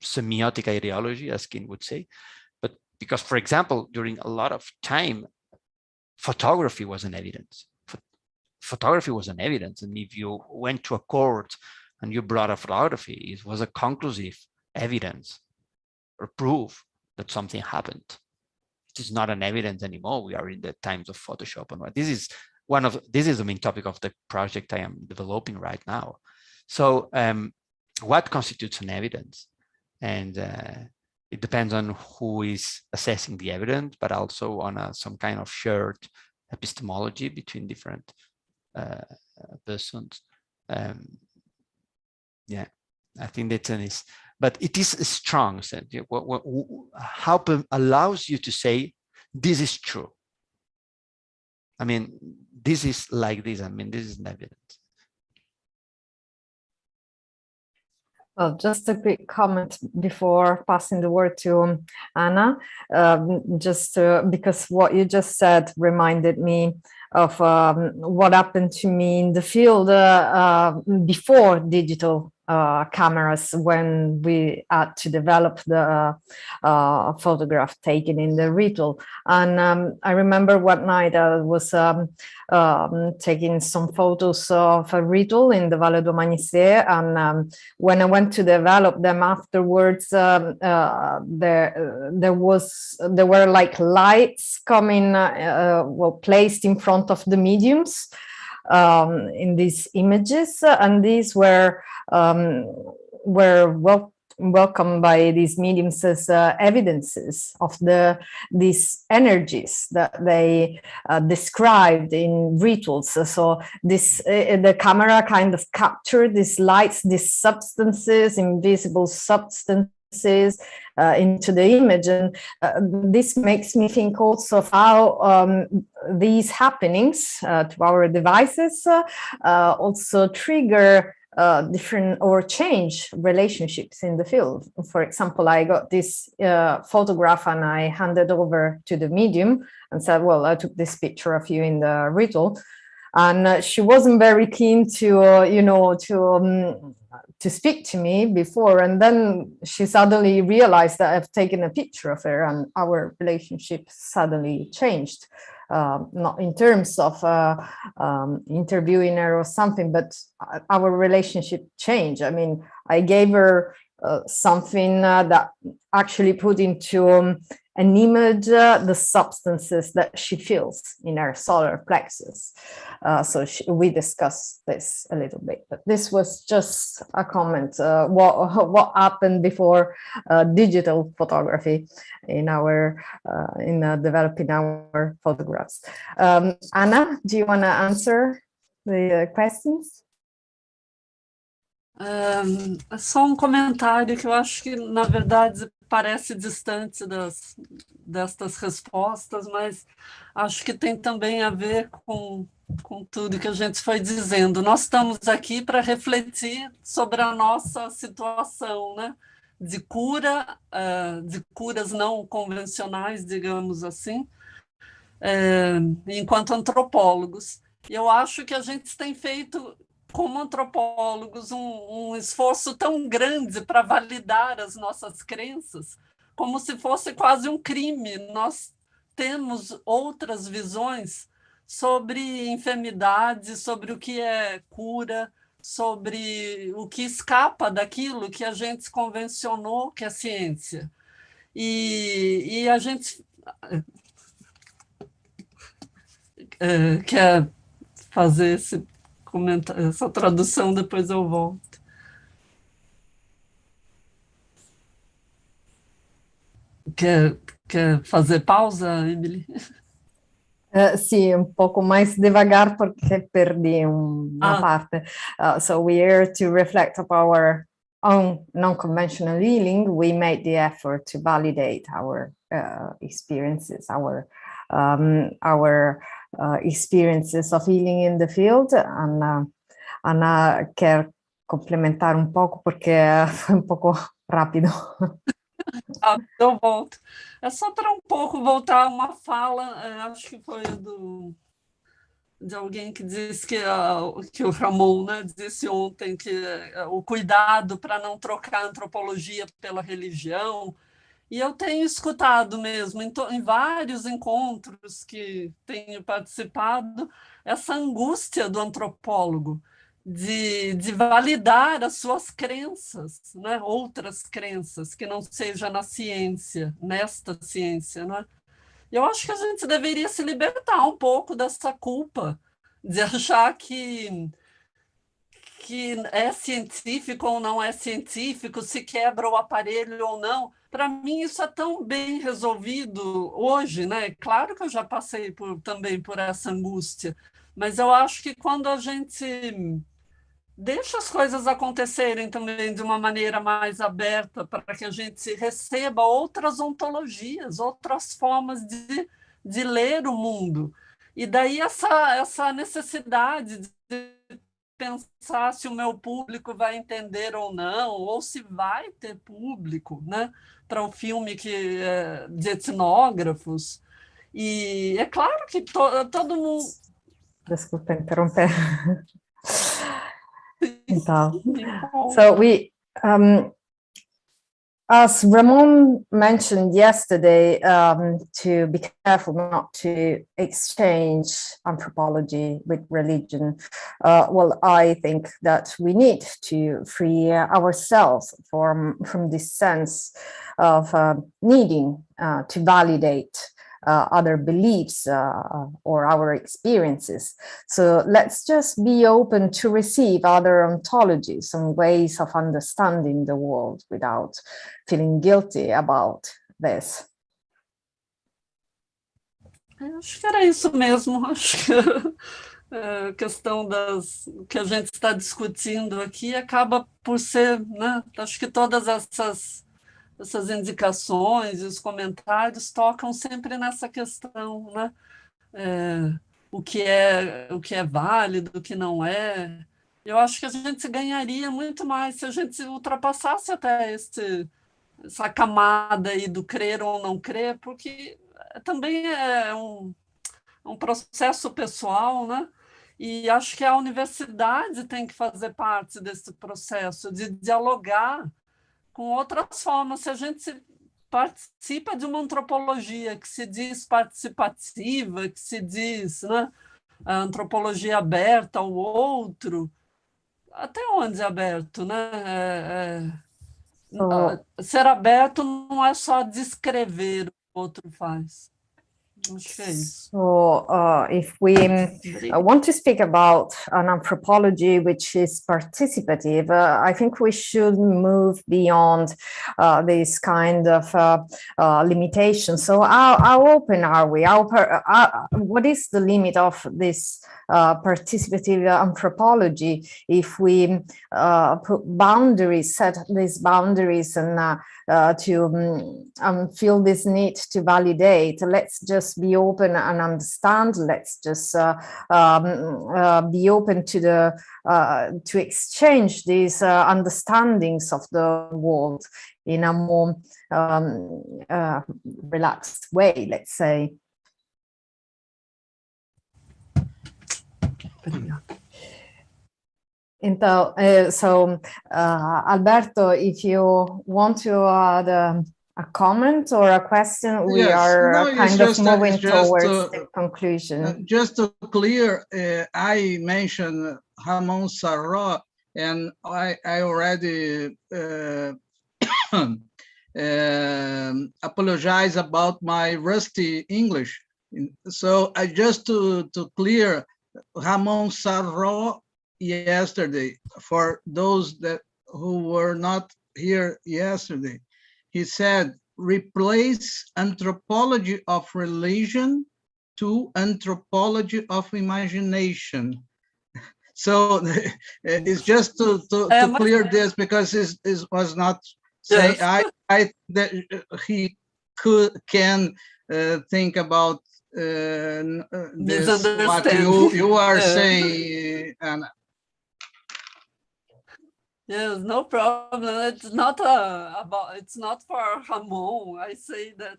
[SPEAKER 3] semiotic ideology, as King would say. But because, for example, during a lot of time, photography was an evidence. Photography was an evidence. And if you went to a court and you brought a photography, it was a conclusive evidence or proof that something happened. It is not an evidence anymore. We are in the times of Photoshop and what this is the main topic of the project I am developing right now. So what constitutes an evidence? And it depends on who is assessing the evidence, but also on some kind of shared epistemology between different persons. Yeah, I think that is, but it is a strong sense. How allows you to say this is true. I mean, this is like this. I mean, this is an evidence.
[SPEAKER 1] Well, just a quick comment before passing the word to Ana, because what you just said reminded me of what happened to me in the field before digital cameras, when we had to develop the photograph taken in the ritual. And I remember one night I was taking some photos of a ritual in the Valle do Amanhecer, and when I went to develop them afterwards, there were like lights coming, well, placed in front of the mediums in these images, and these were welcomed by these mediums as evidences of these energies that they described in rituals. So this the camera kind of captured these lights, these substances, invisible substances into the image, and this makes me think also of how these happenings to our devices also trigger different or change relationships in the field. For example, I got this photograph and I handed over to the medium and said, well, I took this picture of you in the ritual. And she wasn't very keen to, to speak to me before. And then she suddenly realized that I've taken a picture of her, and our relationship suddenly changed. Not in terms of interviewing her or something, but our relationship changed. I mean, I gave her something that actually put into an image the substances that she feels in her solar plexus. So we discussed this a little bit, but this was just a comment. What happened before digital photography in our developing our photographs. Ana, do you want to answer the questions?
[SPEAKER 8] Só comentário que eu acho que, na verdade, parece distante destas respostas, mas acho que tem também a ver com tudo que a gente foi dizendo. Nós estamos aqui para refletir sobre a nossa situação, né? De curas não convencionais, digamos assim, enquanto antropólogos. E eu acho que a gente tem feito, como antropólogos, um esforço tão grande para validar as nossas crenças, como se fosse quase um crime. Nós temos outras visões sobre enfermidade, sobre o que é cura, sobre o que escapa daquilo que a gente convencionou que é ciência. E a gente quer fazer essa tradução, depois eu volto. Quer fazer pausa, Emily?
[SPEAKER 1] Sì, un poco mais devagar perché perdi una parte. So we're here to reflect on our own non-conventional healing. We made the effort to validate our experiences, our experiences of healing in the field. Ana quer complementar un poco perché foi un poco rápido.
[SPEAKER 8] Eu volto. É só para um pouco voltar a uma fala, acho que foi de alguém que diz que o Ramon, né, disse ontem que o cuidado para não trocar a antropologia pela religião. E eu tenho escutado mesmo, em vários encontros que tenho participado, essa angústia do antropólogo de validar as suas crenças, né? Outras crenças, que não seja na ciência, nesta ciência. Né? Eu acho que a gente deveria se libertar um pouco dessa culpa, de achar que é científico ou não é científico, se quebra o aparelho ou não. Para mim, isso é tão bem resolvido hoje, né? Claro que eu já passei também por essa angústia, mas eu acho que quando a gente deixa as coisas acontecerem também de uma maneira mais aberta, para que a gente receba outras ontologias, outras formas de ler o mundo. E daí essa necessidade de pensar se o meu público vai entender ou não, ou se vai ter público, né, para o filme de etnógrafos. E é claro que todo mundo...
[SPEAKER 1] Desculpa interromper. Então, so as Ramon mentioned yesterday, to be careful not to exchange anthropology with religion. Well, I think that we need to free ourselves from this sense of needing to validate other beliefs or our experiences. So let's just be open to receive other ontologies and ways of understanding the world without feeling guilty about this.
[SPEAKER 8] Acho que era isso mesmo. Acho que a questão que a gente está discutindo aqui acaba por ser, né? Acho que todas essas indicações e os comentários tocam sempre nessa questão, né? O que é válido, o que não é. Eu acho que a gente ganharia muito mais se a gente ultrapassasse até essa camada aí do crer ou não crer, porque também é um processo pessoal, né? E acho que a universidade tem que fazer parte desse processo de dialogar com outras formas. Se a gente participa de uma antropologia que se diz participativa, que se diz, né, a antropologia aberta ao outro, até onde é aberto, né? Ser aberto não é só descrever o que o outro faz.
[SPEAKER 1] So if we want to speak about an anthropology which is participative, I think we should move beyond this kind of limitation. So how open are we? What is the limit of this participative anthropology if we put boundaries, set these boundaries, and to feel this need to validate? Let's just be open and understand. Let's just be open to to exchange these understandings of the world in a more relaxed way, let's say. Então, Alberto, if you want to add a comment or a question, we are kind of moving towards the conclusion.
[SPEAKER 2] Just to clear, I mentioned Ramon Sarro, and I already apologize about my rusty English. So I just to clear, Ramon Sarro yesterday, for those who were not here yesterday, he said, replace anthropology of religion to anthropology of imagination. So it's just to clear this, because it was not saying that he can think about this, what you are saying, Ana.
[SPEAKER 8] Yes, no problem. It's not it's not for Ramon. I say that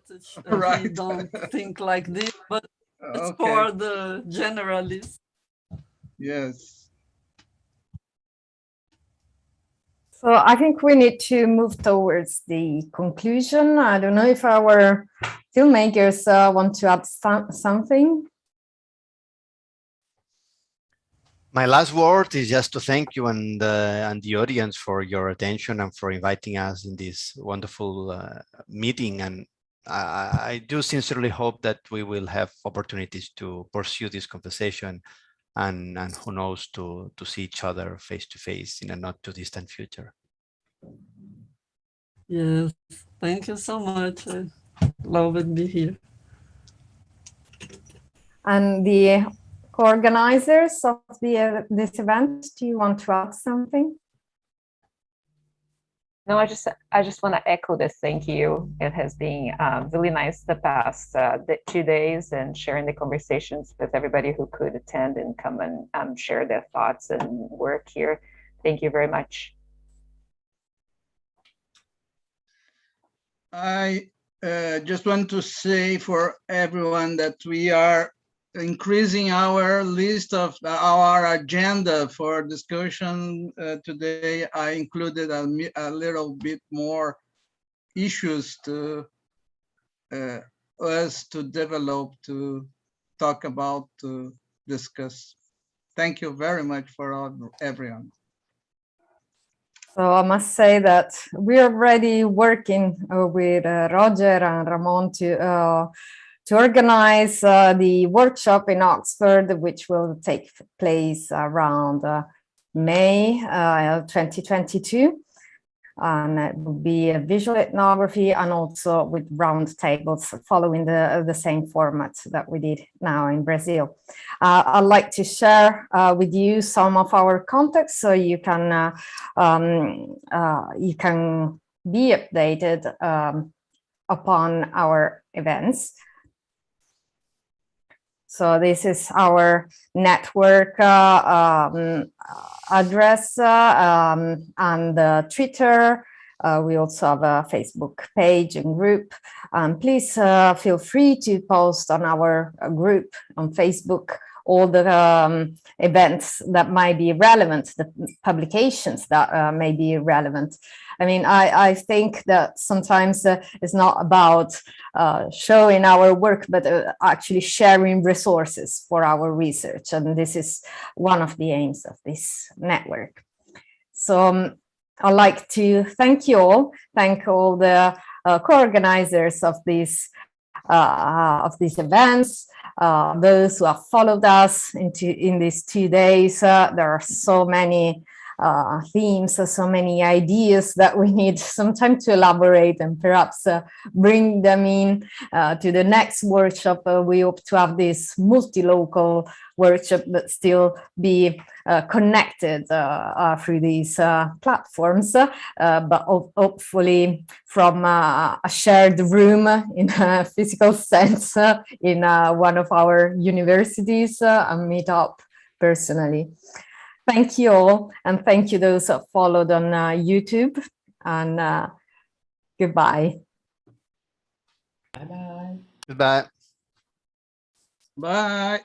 [SPEAKER 8] he don't think like this, but it's for the generalists.
[SPEAKER 2] Yes.
[SPEAKER 1] So I think we need to move towards the conclusion. I don't know if our filmmakers want to add something.
[SPEAKER 3] My last word is just to thank you and the audience for your attention and for inviting us in this wonderful meeting. And I do sincerely hope that we will have opportunities to pursue this conversation and who knows, to see each other face to face in a not too distant future.
[SPEAKER 8] Yes, thank you so much. I love it be here.
[SPEAKER 1] And the co-organizers of this event, do you want to add something?
[SPEAKER 16] No, I just want to echo this. Thank you. It has been really nice the past 2 days, and sharing the conversations with everybody who could attend and come and share their thoughts and work here. Thank you very much.
[SPEAKER 2] I just want to say for everyone that we are increasing our list of our agenda for discussion today. I included a little bit more issues to us to develop, to talk about, to discuss. Thank you very much for everyone.
[SPEAKER 1] So I must say that we're already working with Roger and Ramon to organize the workshop in Oxford, which will take place around May 2022. And it will be a visual ethnography and also with round tables following the same format that we did now in Brazil. I'd like to share with you some of our contacts so you can be updated upon our events. So this is our network address and Twitter. We also have a Facebook page and group. Please feel free to post on our group on Facebook all the events that might be relevant, the publications that may be relevant. I mean, I think that sometimes it's not about showing our work, but actually sharing resources for our research. And this is one of the aims of this network. So I'd like to thank you all, thank all the co-organizers of these events, those who have followed us in these 2 days. There are so many themes, so many ideas that we need some time to elaborate and perhaps bring them in to the next workshop. We hope to have this multi-local workshop but still be connected through these platforms, but hopefully from a shared room in a physical sense in one of our universities and meet up personally. Thank you all, and thank you those who followed on YouTube, and goodbye.
[SPEAKER 9] Bye-bye.
[SPEAKER 3] Goodbye.
[SPEAKER 2] Bye.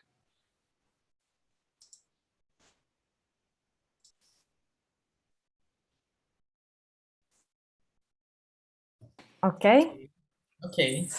[SPEAKER 1] Okay.
[SPEAKER 9] Okay.